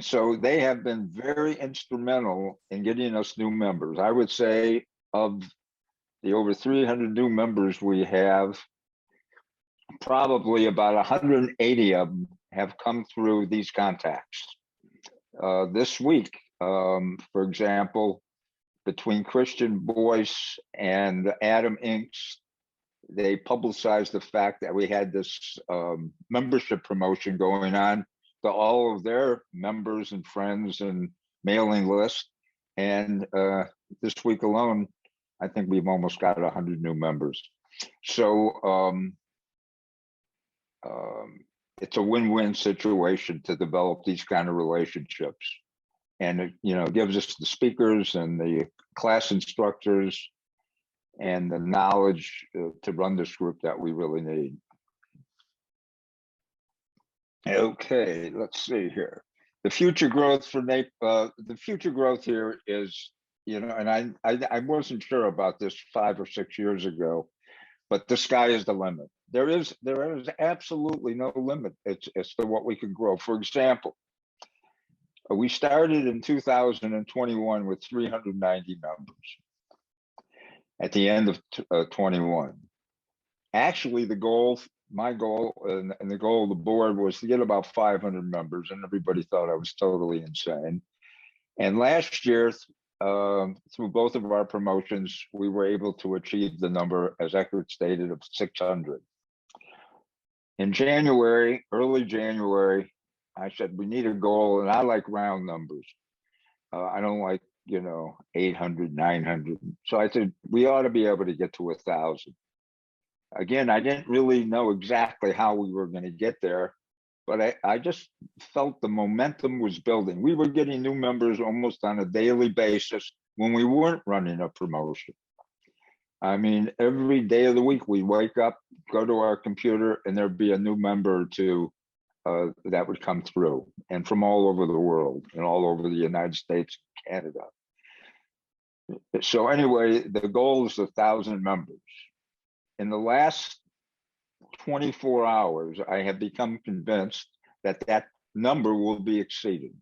so they have been very instrumental in getting us new members. I would say of the over 300 new members we have, probably about 180 of them have come through these contacts. This week, for example, between Christian Boyce and Adam Inks, they publicized the fact that we had this membership promotion going on to all of their members and friends and mailing list. And this week alone, I think we've almost got 100 new members. So it's a win-win situation to develop these kind of relationships. And it gives us the speakers and the class instructors and the knowledge to run this group that we really need. Okay, let's see here. The future growth for the future growth here is, and I wasn't sure about this 5 or 6 years ago, but the sky is the limit. There is absolutely no limit as to what we can grow. For example, we started in 2021 with 390 members at the end of 21. Actually, the goal my goal and the goal of the board was to get about 500 members, and everybody thought I was totally insane. And last year, through both of our promotions, we were able to achieve the number, as Eckert stated, of 600. In January, early January, I said, we need a goal, and I like round numbers. I don't like, 800, 900. So I said, we ought to be able to get to 1,000. Again, I didn't really know exactly how we were going to get there, but I just felt the momentum was building. We were getting new members almost on a daily basis when we weren't running a promotion. I mean, every day of the week, we wake up, go to our computer, and there'd be a new member or two that would come through, and from all over the world and all over the United States, Canada. So anyway, the goal is 1,000 members. In the last 24 hours, I have become convinced that that number will be exceeded,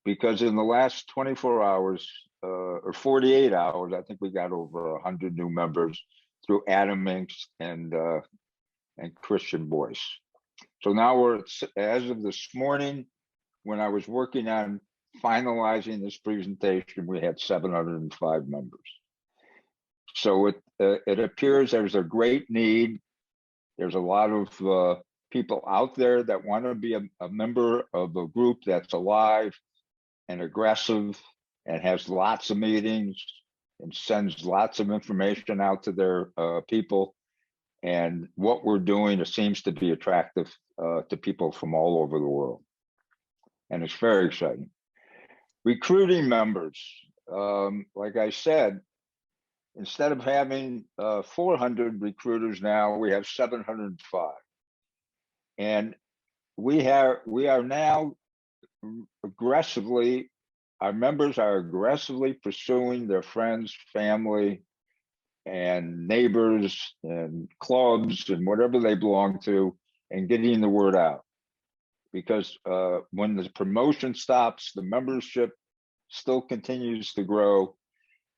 because in the last 24 hours or 48 hours, I think we got over 100 new members through Adam Inks and Christian Boyce. So now we're, as of this morning, when I was working on finalizing this presentation, we had 705 members. So it appears there's a great need. There's a lot of people out there that want to be a member of a group that's alive and aggressive and has lots of meetings and sends lots of information out to their people. And what we're doing, it seems to be attractive to people from all over the world. And it's very exciting. Recruiting members, like I said, instead of having 400 recruiters now, we have 705. And we are now aggressively, our members are aggressively pursuing their friends, family, and neighbors and clubs and whatever they belong to, and getting the word out. Because when the promotion stops, the membership still continues to grow,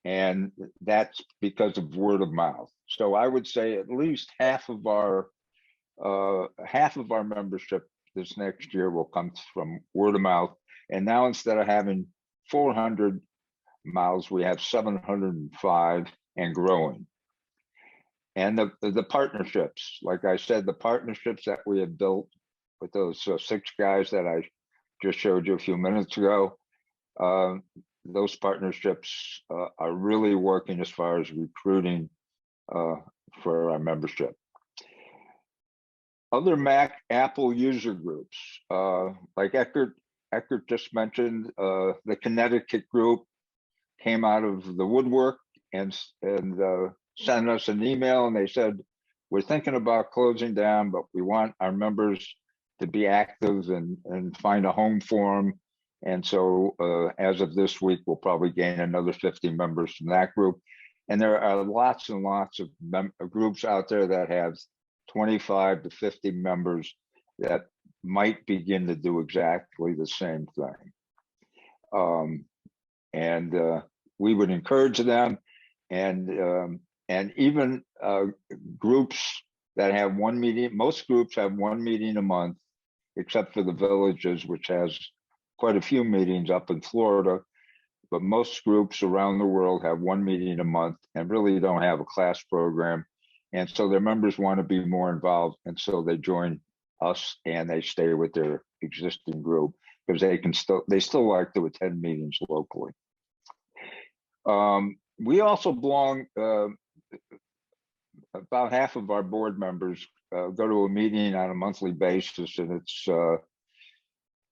and that's because of word of mouth. So I would say at least half of our membership this next year will come from word of mouth. And now instead of having 400 mouths, we have 705 and growing. And the partnerships, like I said, the partnerships that we have built with those 6 guys that I just showed you a few minutes ago, those partnerships are really working as far as recruiting for our membership. Other Mac Apple user groups, like Eckert just mentioned, the Connecticut group came out of the woodwork and sent us an email, and they said, we're thinking about closing down, but we want our members to be active and find a home for them. And so as of this week, we'll probably gain another 50 members from that group. And there are lots and lots of groups out there that have 25 to 50 members that might begin to do exactly the same thing. We would encourage them, and even groups that have one meeting. Most groups have one meeting a month, except for the Villages, which has quite a few meetings up in Florida. But most groups around the world have one meeting a month and really don't have a class program. And so their members want to be more involved. And so they join us and they stay with their existing group because they still like to attend meetings locally. We also belong, about half of our board members go to a meeting on a monthly basis, and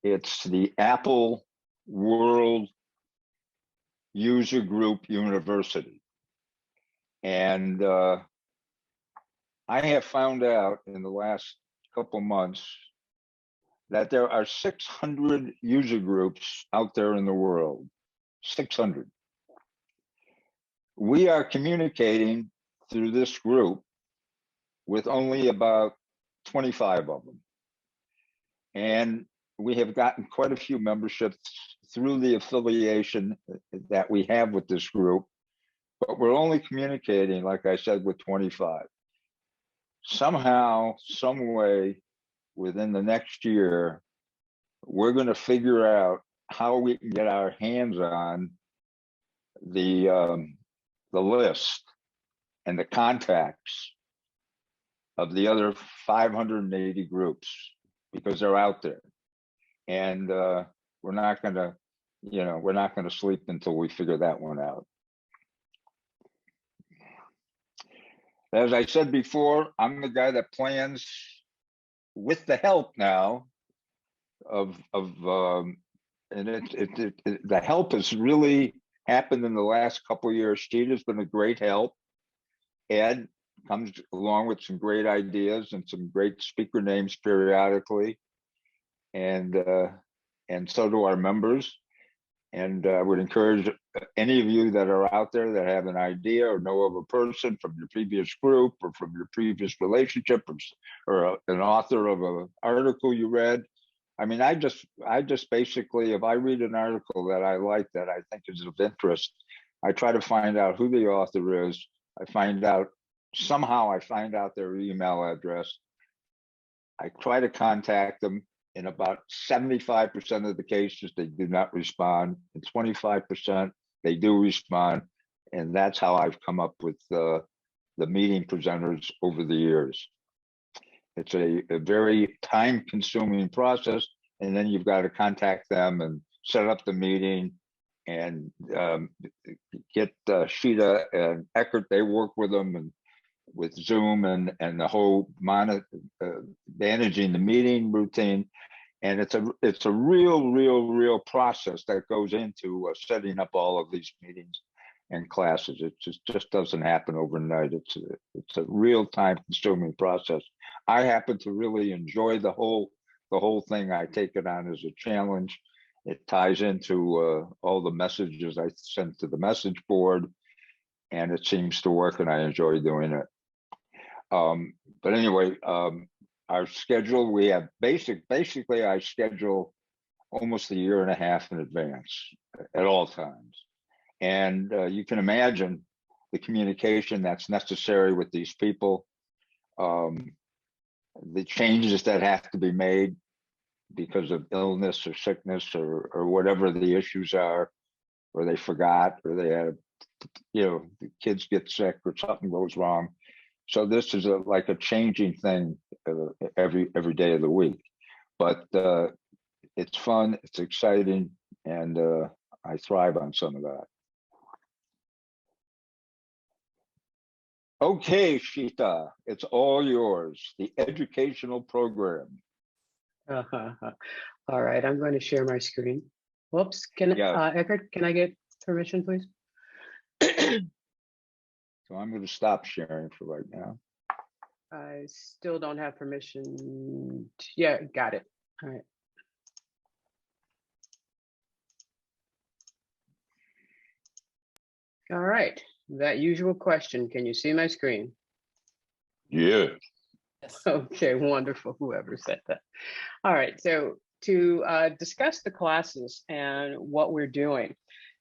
it's the Apple World User Group University. And I have found out in the last couple months that there are 600 user groups out there in the world, 600. We are communicating through this group with only about 25 of them. And we have gotten quite a few memberships through the affiliation that we have with this group, but we're only communicating, like I said, with 25. somehow, some way, within the next year, we're going to figure out how we can get our hands on the list and the contacts of the other 580 groups, because they're out there. And we're not going to, we're not going to sleep until we figure that one out. As I said before, I'm the guy that plans, with the help now of and the help has really happened in the last couple of years. Sheeta's been a great help. Ed comes along with some great ideas and some great speaker names periodically, and so do our members. And I would encourage any of you that are out there that have an idea or know of a person from your previous group or from your previous relationship, or an author of an article you read. I mean, I just basically, if I read an article that I like, that I think is of interest, I try to find out who the author is. Somehow I find out their email address. I try to contact them. In about 75% of the cases, they do not respond. In 25%, they do respond. And that's how I've come up with the meeting presenters over the years. It's a very time-consuming process. And then you've got to contact them and set up the meeting and get Sheeta and Eckert. They work with them and with Zoom and the whole managing the meeting routine. And it's a real process that goes into setting up all of these meetings and classes. It just doesn't happen overnight. It's a real time consuming process. I happen to really enjoy the whole thing. I take it on as a challenge. It ties into all the messages I send to the message board, and it seems to work, and I enjoy doing it. But anyway, our schedule, we have basically I schedule almost a year and a half in advance at all times. And you can imagine the communication that's necessary with these people, the changes that have to be made because of illness or sickness or whatever the issues are, or they forgot, or they had, the kids get sick or something goes wrong. So this is like a changing thing every day of the week, but it's fun, it's exciting, and I thrive on some of that. Okay, Sheeta, it's all yours. The educational program. All right, I'm going to share my screen. Whoops, Eckert, can I get permission, please? So I'm going to stop sharing for right now. I still don't have permission. Yeah, got it. All right. All right, that usual question. Can you see my screen? Yeah. Okay, wonderful, whoever said that. All right, so to discuss the classes and what we're doing,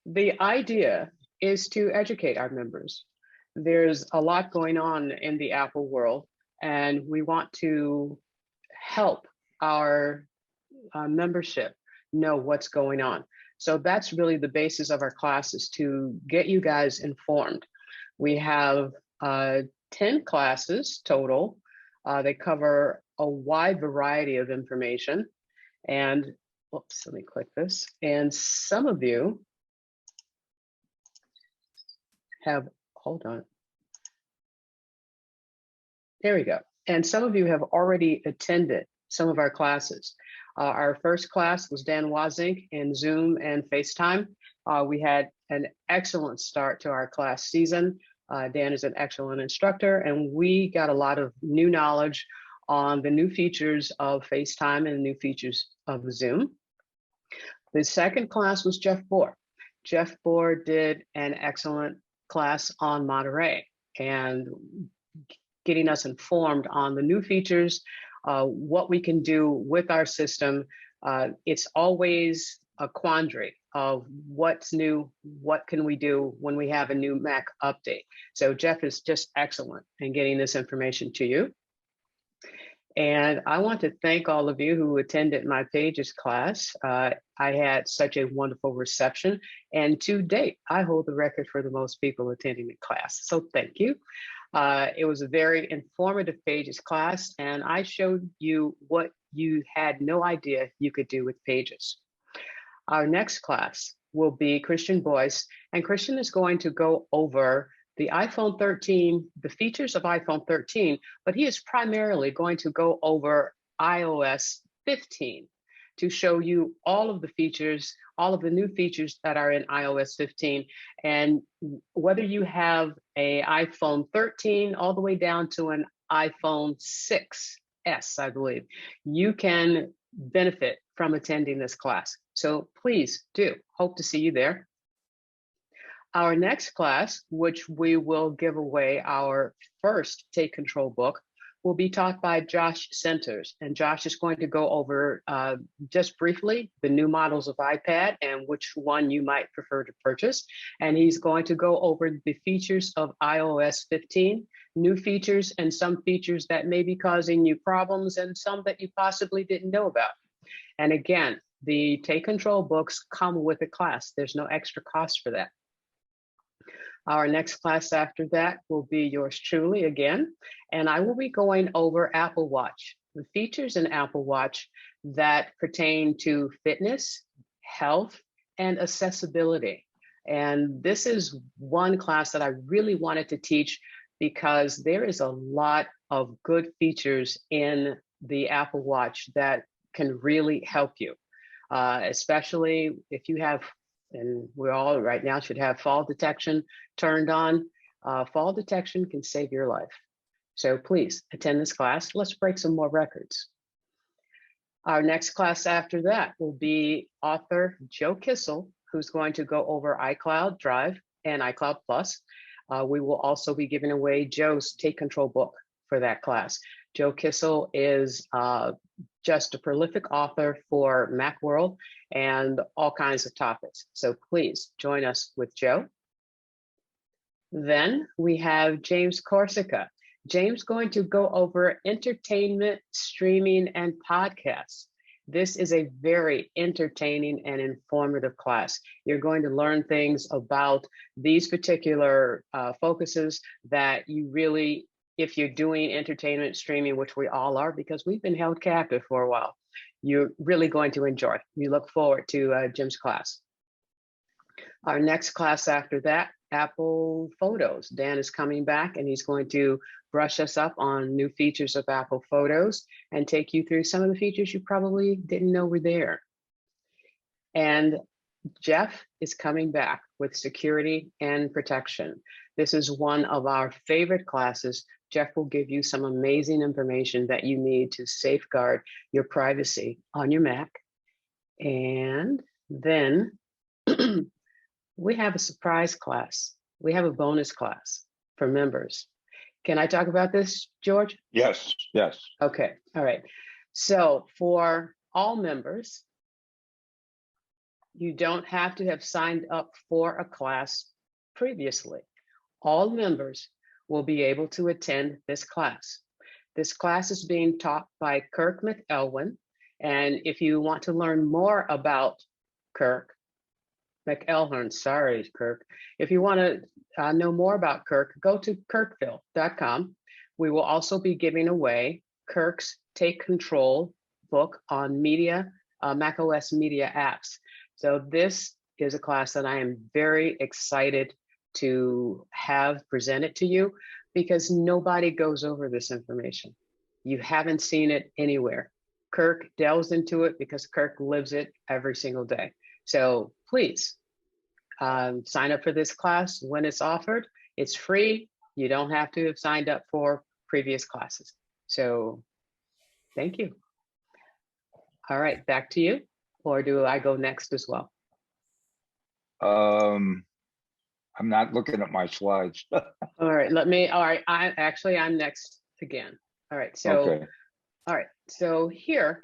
the idea is to educate our members. There's a lot going on in the Apple world, and we want to help our membership know what's going on. So that's really the basis of our classes, to get you guys informed. We have 10 classes total. They cover a wide variety of information. And oops, let me click this. And some of you have, hold on. There we go. And some of you have already attended some of our classes. Our first class was Dan Wazink in Zoom and FaceTime. We had an excellent start to our class season. Dan is an excellent instructor, and we got a lot of new knowledge on the new features of FaceTime and new features of Zoom. The second class was Jeff Bohr. Jeff Bohr did an excellent class on Monterey and getting us informed on the new features, what we can do with our system. It's always a quandary of what's new, what can we do when we have a new Mac update. So Jeff is just excellent in getting this information to you. And I want to thank all of you who attended my Pages class. I had such a wonderful reception. And to date, I hold the record for the most people attending the class. So thank you. It was a very informative Pages class, and I showed you what you had no idea you could do with Pages. Our next class will be Christian Boyce, and Christian is going to go over the iPhone 13, the features of iPhone 13, but he is primarily going to go over iOS 15 to show you all of the features, all of the new features that are in iOS 15. And whether you have a iPhone 13 all the way down to an iPhone 6S, I believe, you can benefit from attending this class. So please do. Hope to see you there. Our next class, which we will give away our first Take Control book, will be taught by Josh Centers. And Josh is going to go over just briefly the new models of iPad and which one you might prefer to purchase. And he's going to go over the features of iOS 15, new features and some features that may be causing you problems and some that you possibly didn't know about. And again, the Take Control books come with a class. There's no extra cost for that. Our next class after that will be yours truly again, and I will be going over Apple Watch, the features in Apple Watch that pertain to fitness, health, and accessibility. And this is one class that I really wanted to teach because there is a lot of good features in the Apple Watch that can really help you, especially if you have, and we all right now should have fall detection turned on. Fall detection can save your life. So please attend this class. Let's break some more records. Our next class after that will be author Joe Kissel, who's going to go over iCloud Drive and iCloud Plus. We will also be giving away Joe's Take Control book for that class. Joe Kissel is just a prolific author for Macworld and all kinds of topics. So please join us with Joe. Then we have James Corsica. James going to go over entertainment, streaming, and podcasts. This is a very entertaining and informative class. You're going to learn things about these particular focuses that you really, if you're doing entertainment streaming, which we all are because we've been held captive for a while, you're really going to enjoy. We look forward to Jim's class. Our next class after that, Apple Photos. Dan is coming back and he's going to brush us up on new features of Apple Photos and take you through some of the features you probably didn't know were there. And Jeff is coming back with security and protection. This is one of our favorite classes. Jeff will give you some amazing information that you need to safeguard your privacy on your Mac. And then we have a surprise class. We have a bonus class for members. Can I talk about this, George? Yes, yes. Okay, all right. So for all members, you don't have to have signed up for a class previously. All members will be able to attend this class. This class is being taught by Kirk McElwin. And if you want to learn more about Kirk, McElhern, sorry, Kirk. If you want to know more about Kirk, go to kirkville.com. We will also be giving away Kirk's Take Control book on media, macOS media apps. So this is a class that I am very excited to have presented to you because nobody goes over this information. You haven't seen it anywhere. Kirk delves into it because Kirk lives it every single day. So please sign up for this class when it's offered. It's free. You don't have to have signed up for previous classes. So thank you. All right, back to you. Or do I go next as well? I'm not looking at my slides. All right, I'm next again. All right, so, Okay. All right, so here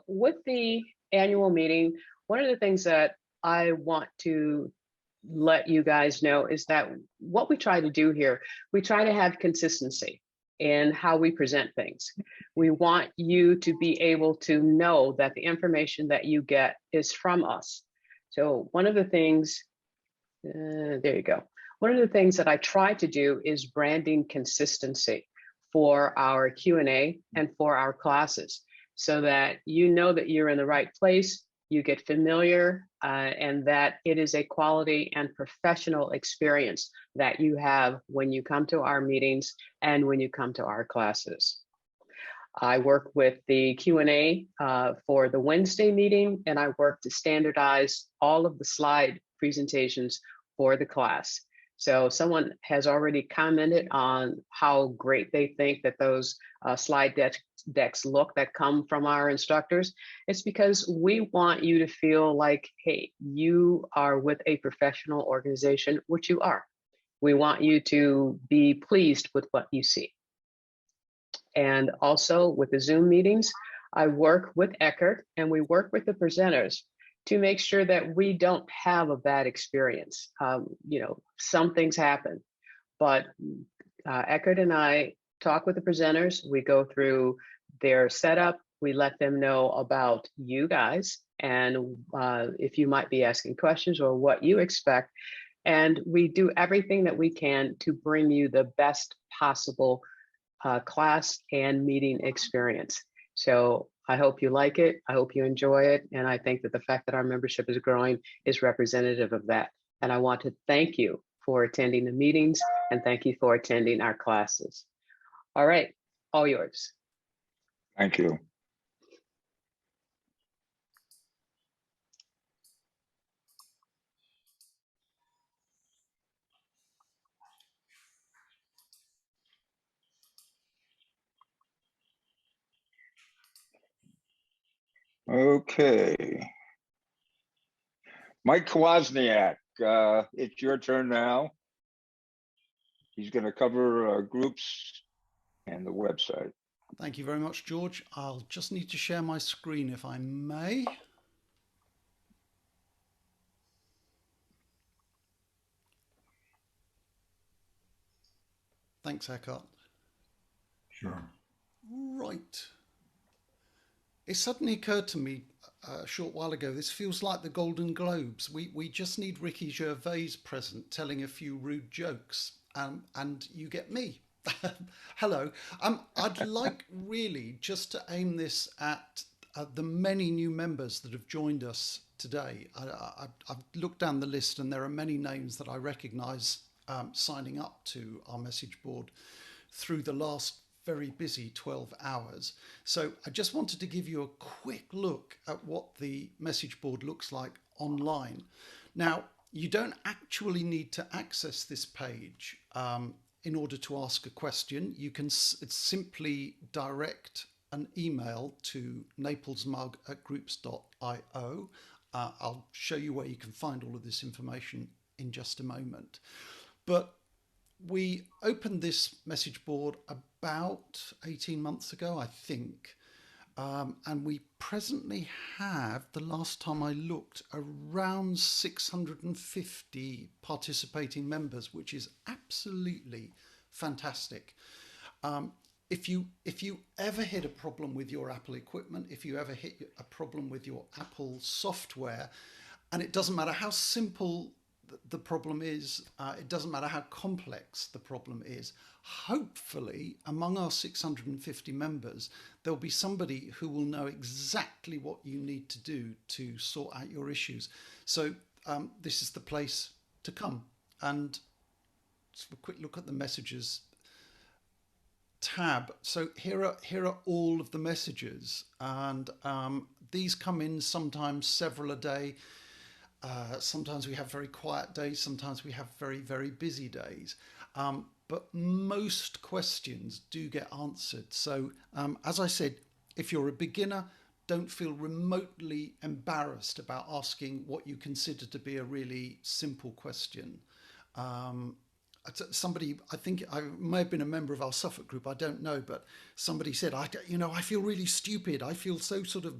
with the annual meeting, one of the things that I want to let you guys know is that what we try to do here, we try to have consistency. in how we present things. We want you to be able to know that the information that you get is from us. So one of the things, there you go. One of the things that I try to do is branding consistency for our Q&A and for our classes, so that you know that you're in the right place, you get familiar, and that it is a quality and professional experience that you have when you come to our meetings and when you come to our classes. I work with the Q&A for the Wednesday meeting, and I work to standardize all of the slide presentations for the class. So someone has already commented on how great they think that those slide decks look that come from our instructors. It's because we want you to feel like, hey, you are with a professional organization, which you are. We want you to be pleased with what you see. And also with the Zoom meetings, I work with Eckert and we work with the presenters to make sure that we don't have a bad experience. You know, some things happen, but Eckert and I talk with the presenters. We go through their setup. We let them know about you guys and if you might be asking questions or what you expect. And we do everything that we can to bring you the best possible class and meeting experience. So I hope you like it. I hope you enjoy it. And I think that the fact that our membership is growing is representative of that. And I want to thank you for attending the meetings and thank you for attending our classes. All right, all yours. Thank you. Okay. Mike Wozniak, it's your turn now. He's going to cover groups and the website. Thank you very much, George. I'll just need to share my screen if I may. Thanks, Eckhart. Sure. Right. It suddenly occurred to me a short while ago, this feels like the Golden Globes. We just need Ricky Gervais present telling a few rude jokes, and you get me. Hello. I'd like really just to aim this at the many new members that have joined us today. I've looked down the list and there are many names that I recognise signing up to our message board through the last very busy 12 hours. So I just wanted to give you a quick look at what the message board looks like online. Now, you don't actually need to access this page in order to ask a question. You can simply direct an email to naplesmug@groups.io. I'll show you where you can find all of this information in just a moment. But we opened this message board about 18 months ago, I think. And we presently have, the last time I looked, around 650 participating members, which is absolutely fantastic. If you ever hit a problem with your Apple equipment, if you ever hit a problem with your Apple software, and it doesn't matter how simple the problem is, it doesn't matter how complex the problem is, hopefully among our 650 members there'll be somebody who will know exactly what you need to do to sort out your issues. So this is the place to come. And just a quick look at the messages tab. So here are all of the messages, and these come in sometimes several a day. Sometimes we have very quiet days, sometimes we have very, very busy days. But most questions do get answered. So as I said, if you're a beginner, don't feel remotely embarrassed about asking what you consider to be a really simple question. Somebody, I think I may have been a member of our Suffolk group, I don't know, but somebody said, I feel really stupid. I feel so sort of,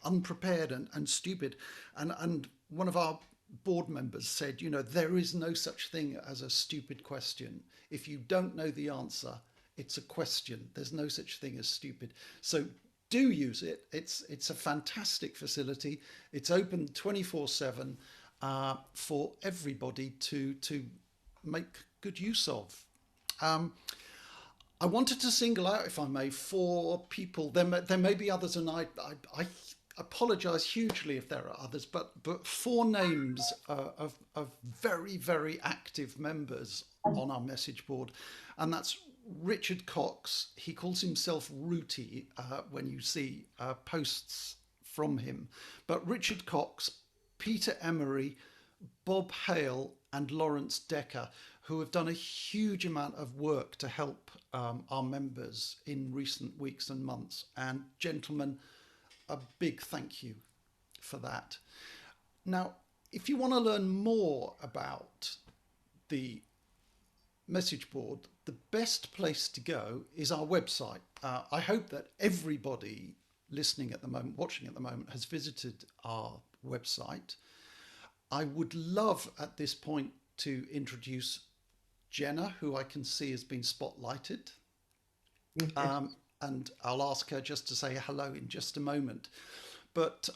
unprepared and stupid. And one of our board members said, there is no such thing as a stupid question. If you don't know the answer, It's a question. There's no such thing as stupid. So do use it. It's a fantastic facility. It's open 24/7 for everybody to make good use of. I wanted to single out, if I may, four people. There may be others, and I apologise hugely if there are others, but four names of very, very active members on our message board, and that's Richard Cox. He calls himself Rooty when you see posts from him, but Richard Cox, Peter Emery, Bob Hale and Lawrence Decker, who have done a huge amount of work to help our members in recent weeks and months. And gentlemen, a big thank you for that. Now, if you want to learn more about the message board, the best place to go is our website. I hope that everybody listening at the moment, watching at the moment, has visited our website. I would love at this point to introduce Jenna, who I can see has been spotlighted. And I'll ask her just to say hello in just a moment. But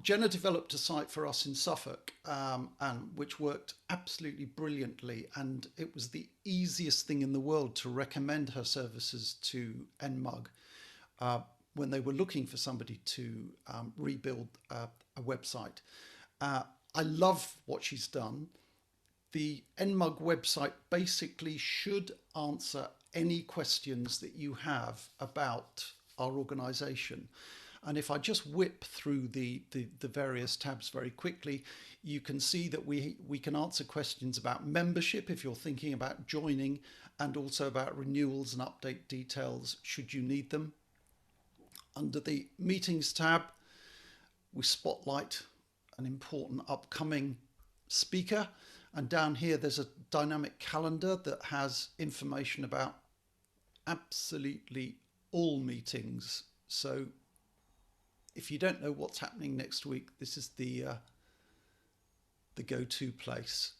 Jenna developed a site for us in Suffolk, and which worked absolutely brilliantly. And it was the easiest thing in the world to recommend her services to NMUG when they were looking for somebody to rebuild a website. I love what she's done. The NMUG website basically should answer any questions that you have about our organisation. And if I just whip through the various tabs very quickly, you can see that we can answer questions about membership if you're thinking about joining, and also about renewals and update details should you need them. Under the meetings tab, we spotlight an important upcoming speaker, and down here there's a dynamic calendar that has information about absolutely all meetings. So if you don't know what's happening next week, this is the go-to place.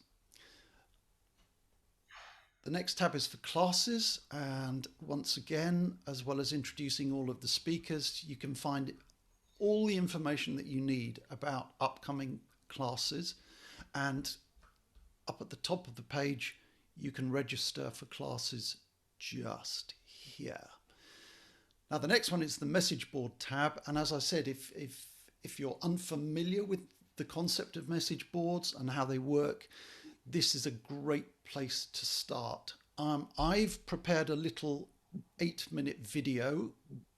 The next tab is for classes, and once again, as well as introducing all of the speakers, you can find all the information that you need about upcoming classes. And up at the top of the page, you can register for classes just here. Now, the next one is the message board tab. And as I said, if you're unfamiliar with the concept of message boards and how they work, this is a great place to start. I've prepared a little 8-minute video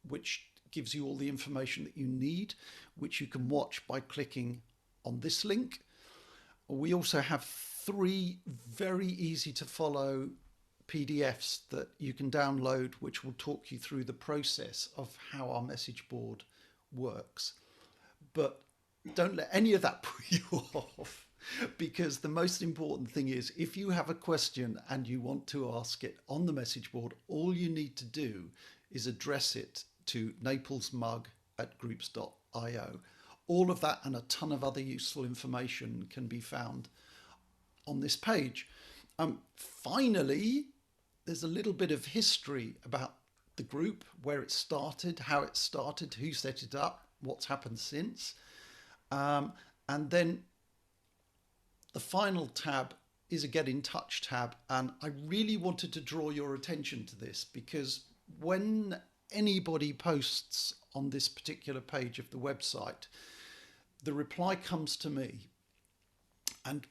which gives you all the information that you need, which you can watch by clicking on this link. We also have 3 very easy to follow PDFs that you can download, which will talk you through the process of how our message board works. But don't let any of that put you off, because the most important thing is, if you have a question and you want to ask it on the message board, all you need to do is address it to naplesmug@groups.io. All of that and a ton of other useful information can be found on this page. Finally, there's a little bit of history about the group, where it started, how it started, who set it up, what's happened since. And then the final tab is a Get in Touch tab. And I really wanted to draw your attention to this, because when anybody posts on this particular page of the website, the reply comes to me. And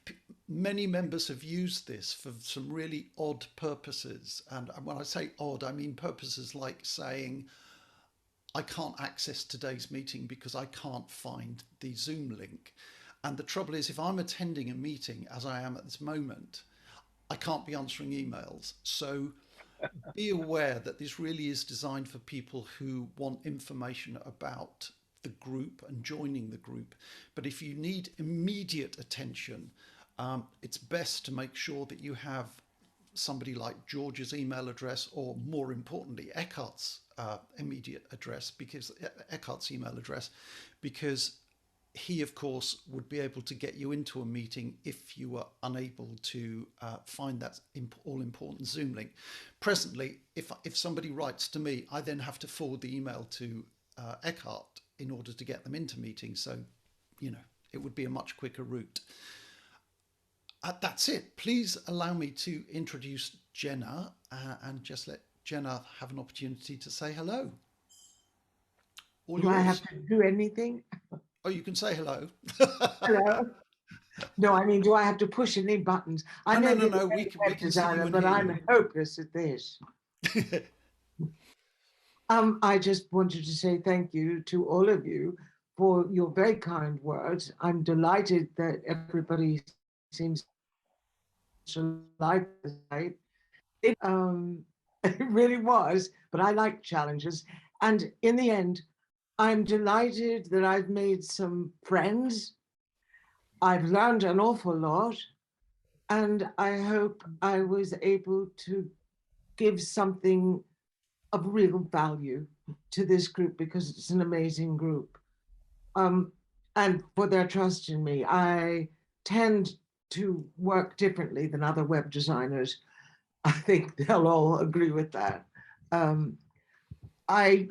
many members have used this for some really odd purposes. And when I say odd, I mean purposes like saying, I can't access today's meeting because I can't find the Zoom link. And the trouble is, if I'm attending a meeting, as I am at this moment, I can't be answering emails. So be aware that this really is designed for people who want information about the group and joining the group. But if you need immediate attention, it's best to make sure that you have somebody like George's email address, or more importantly, Eckhart's immediate address, because Eckhart's email address, because he, of course, would be able to get you into a meeting if you were unable to find that all-important Zoom link. Presently, if somebody writes to me, I then have to forward the email to Eckhart in order to get them into meetings. So, you know, it would be a much quicker route. That's it. Please allow me to introduce Jenna and just let Jenna have an opportunity to say hello. All Do I yours. have to do anything? Oh, you can say hello. Hello? No, I mean, do I have to push any buttons? I No, may no, be no, a we web can see you designer, and but hear I'm you. hopeless at this. I just wanted to say thank you to all of you for your very kind words. I'm delighted that everybody seems to like the site. It really was, but I like challenges. And in the end, I'm delighted that I've made some friends. I've learned an awful lot, and I hope I was able to give something of real value to this group because it's an amazing group. And for their trust in me. I tend to work differently than other web designers. I think they'll all agree with that. I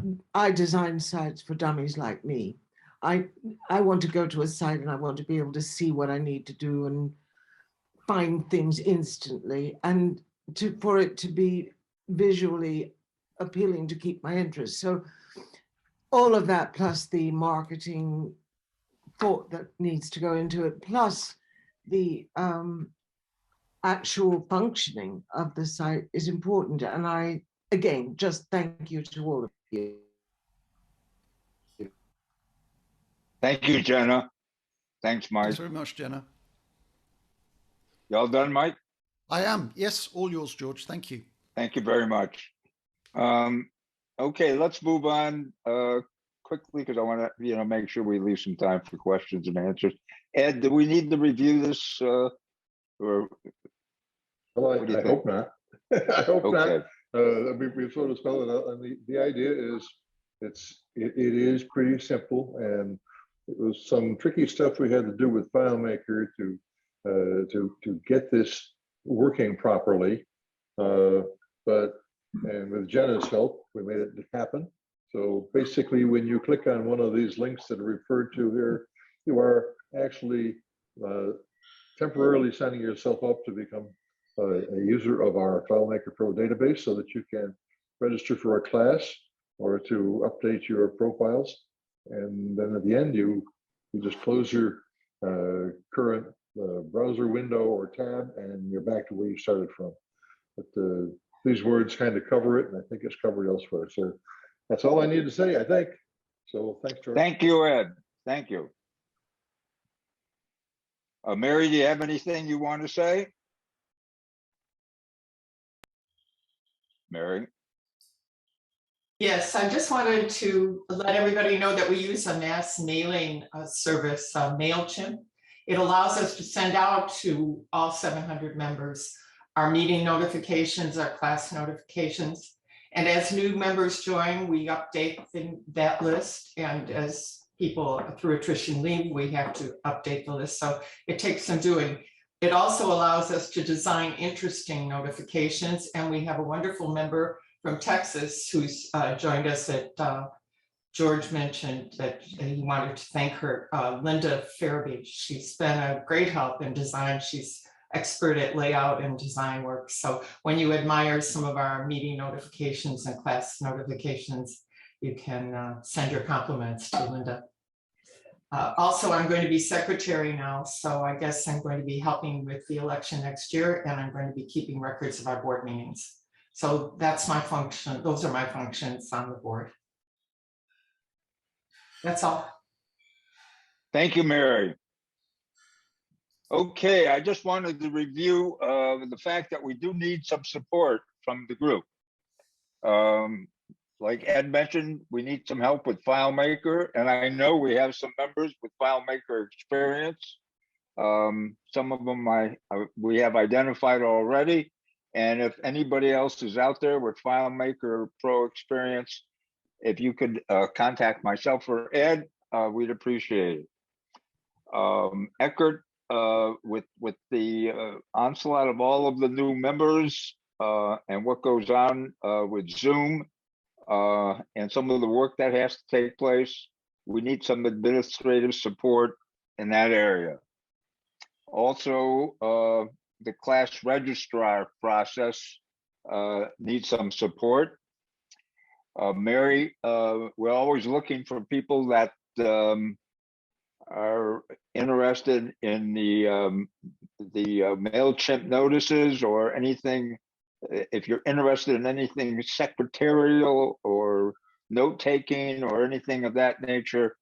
design sites for dummies like me. I want to go to a site and I want to be able to see what I need to do and find things instantly, and for it to be visually appealing to keep my interest. So all of that, plus the marketing thought that needs to go into it, plus the actual functioning of the site is important. And I, again, just thank you to all of you. Thank you, Jenna. Thanks, Mike. Thanks very much, Jenna. Y'all done, Mike? I am. Yes, all yours, George. Thank you. Thank you very much. Okay, let's move on quickly because I want to, make sure we leave some time for questions and answers. Ed, do we need to review this? Or Well, what do you I think? hope not. I hope Okay. not. We sort of spelled it out, and the idea is it is pretty simple, and it was some tricky stuff we had to do with FileMaker to get this working properly. And with Jenna's help, we made it happen. So basically, when you click on one of these links that are referred to here, you are actually temporarily signing yourself up to become a user of our FileMaker Pro database so that you can register for a class or to update your profiles. And then at the end, you just close your current browser window or tab, and you're back to where you started from. But these words kind of cover it, and I think it's covered elsewhere. So that's all I need to say, I think. So thanks, George. Thank you, Ed. Thank you. Mary, do you have anything you want to say? Mary? Yes, I just wanted to let everybody know that we use a mass mailing service, MailChimp. It allows us to send out to all 700 members our meeting notifications, our class notifications. And as new members join, we update that list. And as people through attrition leave, we have to update the list. So it takes some doing. It also allows us to design interesting notifications. And we have a wonderful member from Texas who's joined us at George mentioned that he wanted to thank her, Linda Farabee. She's been a great help in design. She's expert at layout and design work. So when you admire some of our meeting notifications and class notifications, you can send your compliments to Linda. Also, I'm going to be secretary now, so I guess I'm going to be helping with the election next year, and I'm going to be keeping records of our board meetings. So that's my function. Those are my functions on the board. That's all. Thank you, Mary. Okay, I just wanted to review the fact that we do need some support from the group. Like Ed mentioned, we need some help with FileMaker, and I know we have some members with FileMaker experience. Some of them we have identified already, and if anybody else is out there with FileMaker Pro experience, if you could contact myself or Ed, we'd appreciate it. Eckert, with the onslaught of all of the new members and what goes on with Zoom and some of the work that has to take place, we need some administrative support in that area. Also, the class registrar process needs some support. Mary, we're always looking for people that are interested in the MailChimp notices or anything. If you're interested in anything secretarial or note taking or anything of that nature,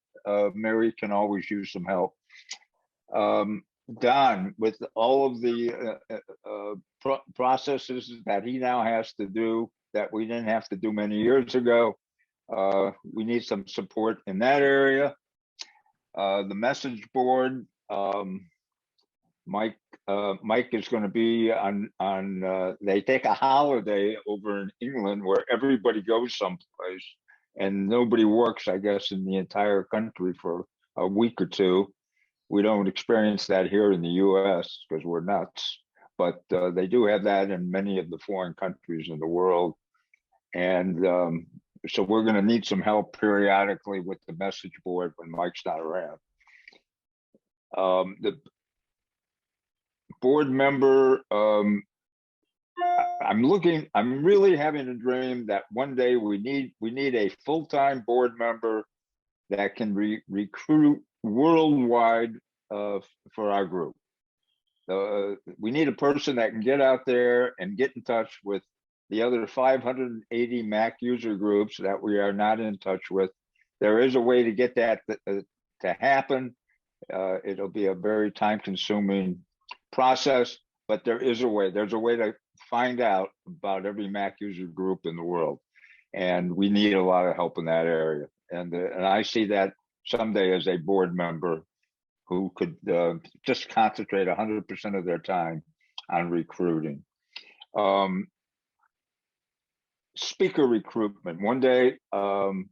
Mary can always use some help. Don, with all of the processes that he now has to do that we didn't have to do many years ago, we need some support in that area. The message board, Mike is going to be on they take a holiday over in England where everybody goes someplace and nobody works, I guess, in the entire country for a week or two. We don't experience that here in the US because we're nuts, but they do have that in many of the foreign countries in the world. And so we're going to need some help periodically with the message board when Mike's not around. The board member, I'm really having a dream that one day we need a full-time board member that can recruit worldwide for our group. We need a person that can get out there and get in touch with the other 580 Mac user groups that we are not in touch with. There is a way to get that to happen. It'll be a very time-consuming process, but there is a way. There's a way to find out about every Mac user group in the world, and we need a lot of help in that area. And I see that someday as a board member who could just concentrate 100% of their time on recruiting. Speaker recruitment. One day, you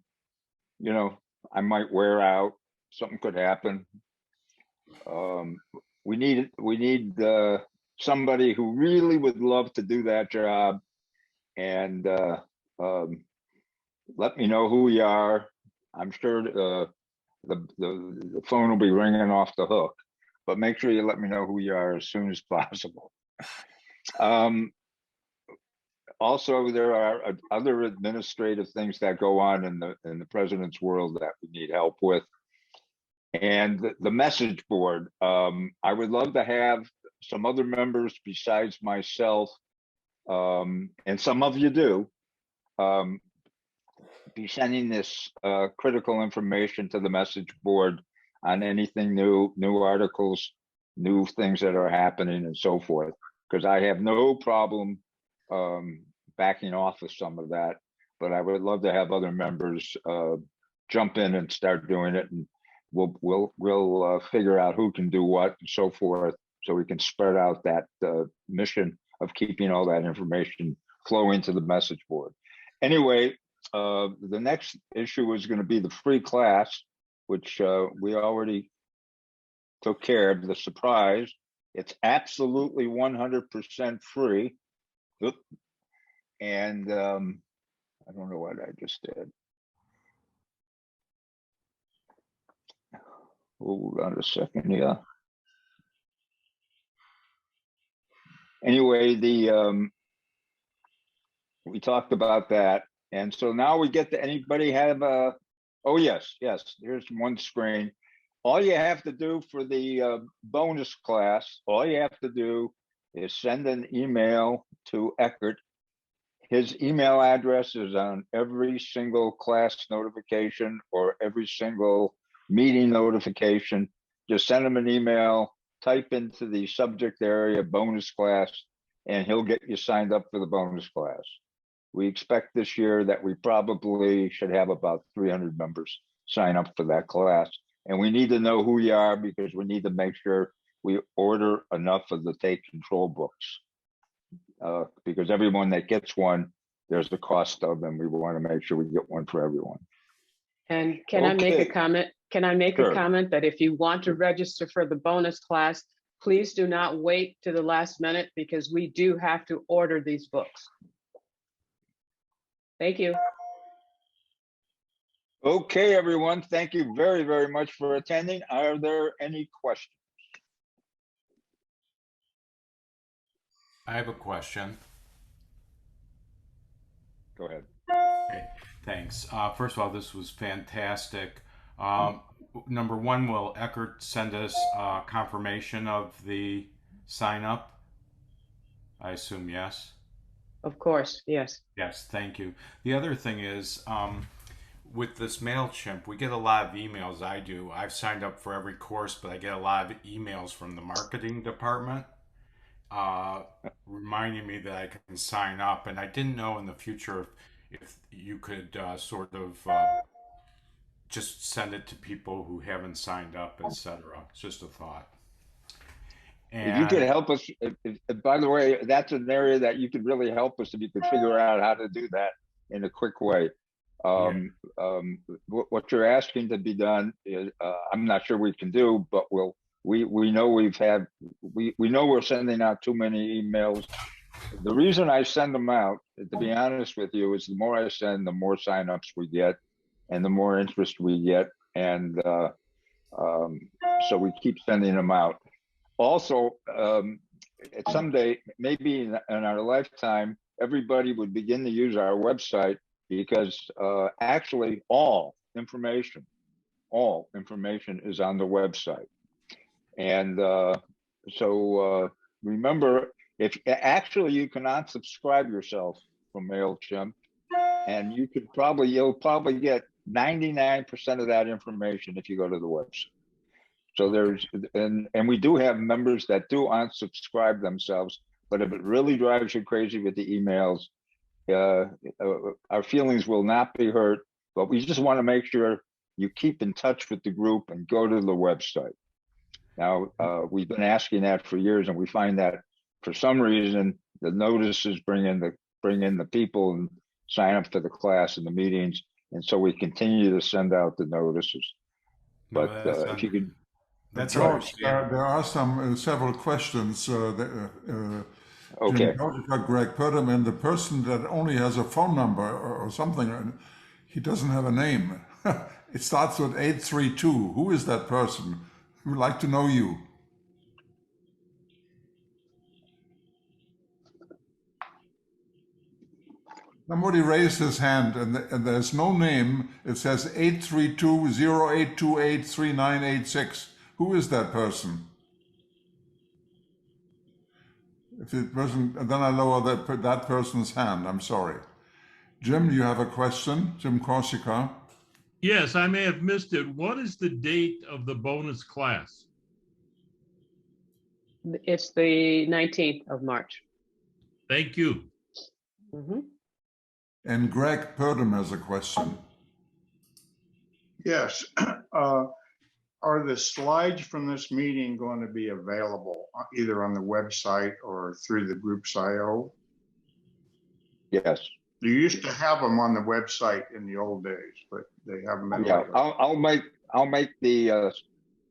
know, I might wear out. Something could happen. We need somebody who really would love to do that job, and let me know who you are. I'm sure the phone will be ringing off the hook, but make sure you let me know who you are as soon as possible. Also, there are other administrative things that go on in the president's world that we need help with. And the message board, I would love to have some other members besides myself, and some of you do, be sending this critical information to the message board on anything new articles, new things that are happening and so forth, because I have no problem backing off of some of that, but I would love to have other members jump in and start doing it, and we'll figure out who can do what and so forth, so we can spread out that mission of keeping all that information flowing to the message board. Anyway, the next issue is going to be the free class, which we already took care of. The surprise, it's absolutely 100% free. Oop. And I don't know what I just did. Hold on a second, yeah. Anyway, we talked about that, and so now we get to anybody have a. Oh yes, here's one screen. All you have to do for the bonus class, all you have to do is send an email to Eckert. His email address is on every single class notification or every single meeting notification. Just send him an email, type into the subject area bonus class, and he'll get you signed up for the bonus class. We expect this year that we probably should have about 300 members sign up for that class. And we need to know who you are, because we need to make sure we order enough of the Take Control books. Because everyone that gets one, there's the cost of them. We want to make sure we get one for everyone. And can I make a comment Can I make a Sure. comment that if you want to register for the bonus class, please do not wait to the last minute because we do have to order these books. Thank you. Okay, everyone, thank you very, very much for attending. Are there any questions? I have a question. Go ahead. Okay, thanks. First of all, this was fantastic. Number one, will Eckert send us confirmation of the sign up? I assume yes. Of course, yes. Yes, thank you. The other thing is, with this MailChimp, we get a lot of emails. I do. I've signed up for every course, but I get a lot of emails from the marketing department reminding me that I can sign up. And I didn't know in the future if you could sort of just send it to people who haven't signed up, etc. It's just a thought. If you could And help us, by the way, that's an area that you could really help us if you could figure out how to do that in a quick way. What you're asking to be done is, I'm not sure we can do, but we know we know we're sending out too many emails. The reason I send them out, to be honest with you, is the more I send, the more signups we get, and the more interest we get, and so we keep sending them out. Also, someday, maybe in our lifetime, everybody would begin to use our website because actually all information is on the website. And so remember, if actually you can unsubscribe yourself from MailChimp, and you'll probably get 99% of that information if you go to the website. So there's, and we do have members that do unsubscribe themselves, but if it really drives you crazy with the emails, our feelings will not be hurt, but we just want to make sure you keep in touch with the group and go to the website. Now, we've been asking that for years, and we find that for some reason, the notices bring in the people and sign up for the class and the meetings. And so we continue to send out the notices. But if you could, that's George, there are several questions. okay. Jim, Greg Purdom, and the person that only has a phone number or something, and he doesn't have a name. It starts with 832. Who is that person? We would like to know you. Somebody raised his hand, and there's no name. It says 832-0828-3986. Who is that person? If it wasn't, then I lower that person's hand. I'm sorry. Jim, you have a question? Jim Corsica? Yes, I may have missed it. What is the date of the bonus class? It's the 19th of March. Thank you. Mm-hmm. And Greg Purdom has a question. Yes. Are the slides from this meeting going to be available either on the website or through the group's IO? Yes. You used to have them on the website in the old days, but they haven't been. Yeah, I'll make the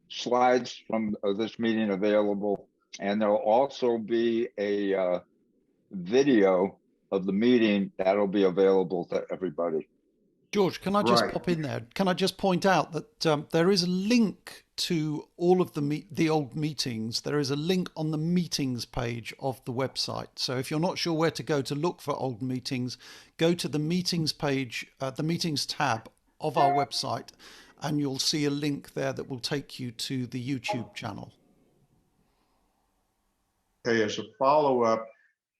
slides from this meeting available, and there'll also be a video of the meeting that'll be available to everybody. George, can I just pop in there? Can I just point out that there is a link to all of the old meetings. There is a link on the meetings page of the website. So if you're not sure where to go to look for old meetings, go to the meetings page, the meetings tab of our website, and you'll see a link there that will take you to the YouTube channel. Okay, as a follow-up,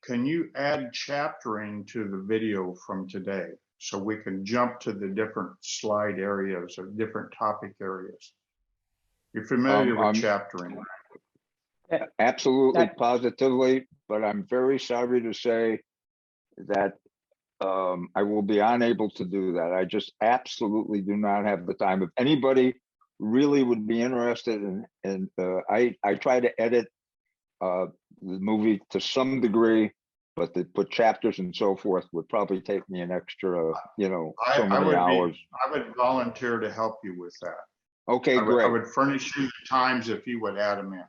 can you add chaptering to the video from today so we can jump to the different slide areas or different topic areas? You're familiar with chaptering? Absolutely, positively, but I'm very sorry to say that I will be unable to do that. I just absolutely do not have the time. If anybody really would be interested in I try to edit the movie to some degree, but to put chapters and so forth would probably take me an extra, so many hours. I would volunteer to help you with that. Okay, I great. would furnish you the times if you would add them in.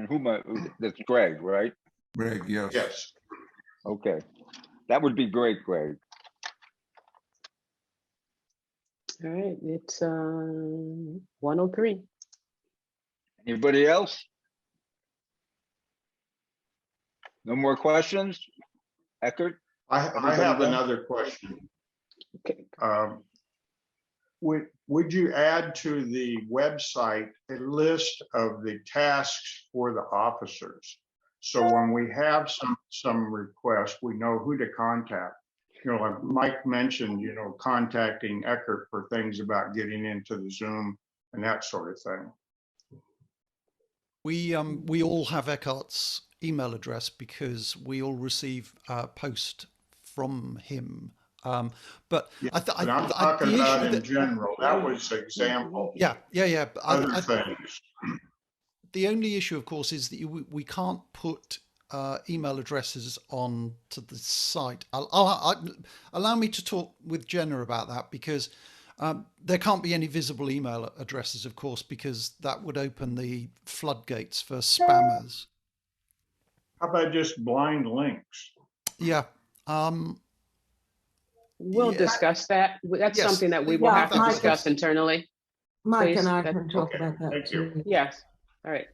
And that's Greg, right? Greg, yes. Yes. Okay. That would be great, Greg. All right, it's 1:03. Anybody else? No more questions? Eckert? I have Everybody done? another question. Okay. Would you add to the website a list of the tasks for the officers? So when we have some requests, we know who to contact. You know, like Mike mentioned, you know, contacting Eckert for things about getting into the Zoom and that sort of thing. We all have Eckhart's email address because we all receive post from him. But Yeah, I but I'm talking about in general. That was example. Yeah. But other things. The only issue, of course, is that we can't put email addresses on to the site. Allow me to talk with Jenna about that, because there can't be any visible email addresses, of course, because that would open the floodgates for spammers. How about just blind links? Yeah. We'll discuss that. That's Yes. something that we will have to discuss internally. Mike Please. and I can talk about that Thank you. too. Yes. All right.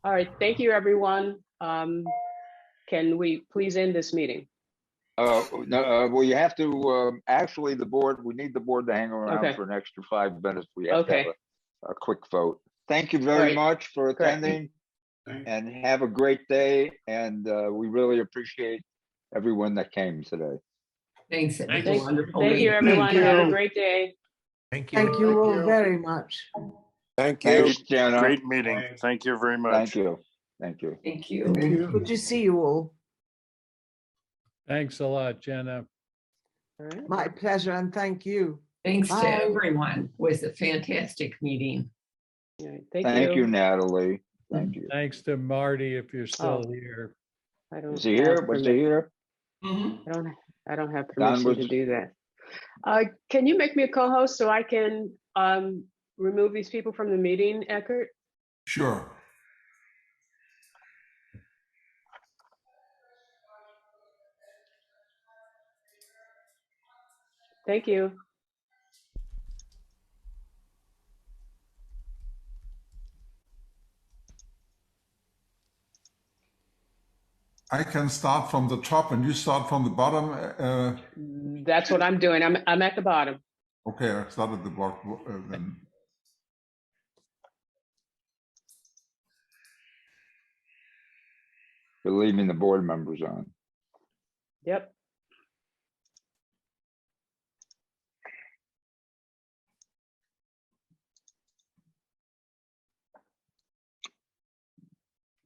All right. Thank you, everyone. Can we please end this meeting? No, well, you have to, actually, we need the board to hang around Okay. for an extra 5 minutes. We have to Okay. have a quick vote. Thank you very All right. much for Correct. attending, and have a great day. And we really appreciate everyone that came today. Thanks. It was a Thanks. wonderful Thank you, meeting. everyone. Have a great day. Thank you all very much. Thank you. Thanks, Jenna. Great meeting. Thank you very much. Thank you. Thank you. Thank you. Thank you. Good to see you all. Thanks a lot, Jenna. All right. My pleasure, and thank you. Thanks to Bye. everyone. It was a fantastic meeting. All right. Thank you, Natalie. Thank you. Thanks to Marty, if you're still here. I don't Is he here? have Was he permi- here? Mhm. I don't have Don permission to was- do that. Can you make me a co-host so I can remove these people from the meeting, Eckert? Sure. Thank you. I can start from the top and you start from the bottom. That's what I'm doing. I'm at the bottom. Okay, I start at the bottom then. You're leaving the board members on. Yep.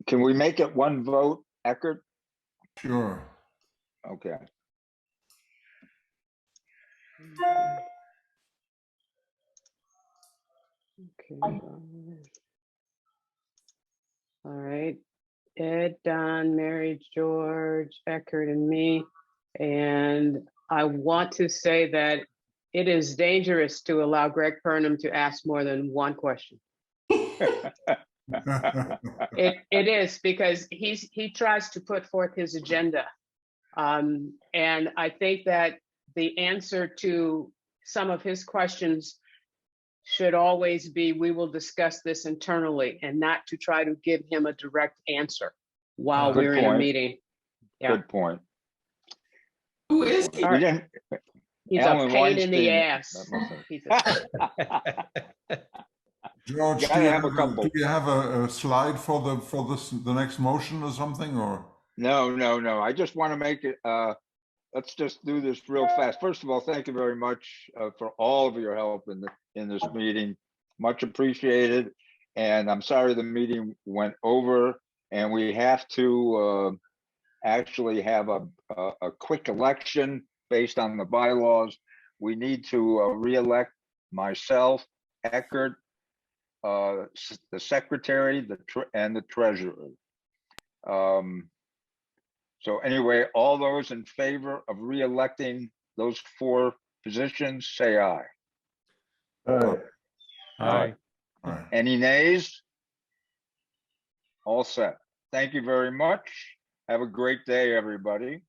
Can we make it one vote, Eckert? Sure. Okay. Okay. All right. Ed, Don, Mary, George, Eckert, and me. And I want to say that it is dangerous to allow Greg Burnham to ask more than one question. It is, because he tries to put forth his agenda. And I think that the answer to some of his questions should always be, we will discuss this internally, and not to try to give him a direct answer while Good we're in a point. meeting. Yeah, Good point. Who is he? All right. You didn't- he's Alan a pain in the Weinstein- ass. He's a- George, Gotta have a couple. do you have a slide for the next motion or something, or? No. I just want to make it, let's just do this real fast. First of all, thank you very much for all of your help in this meeting. Much appreciated. And I'm sorry the meeting went over, and we have to actually have a quick election based on the bylaws. We need to re-elect myself, Eckert, the secretary, and the treasurer. So anyway, all those in favor of re-electing those 4 positions, say aye. All right. Aye. All right. Any nays? All set. Thank you very much. Have a great day, everybody.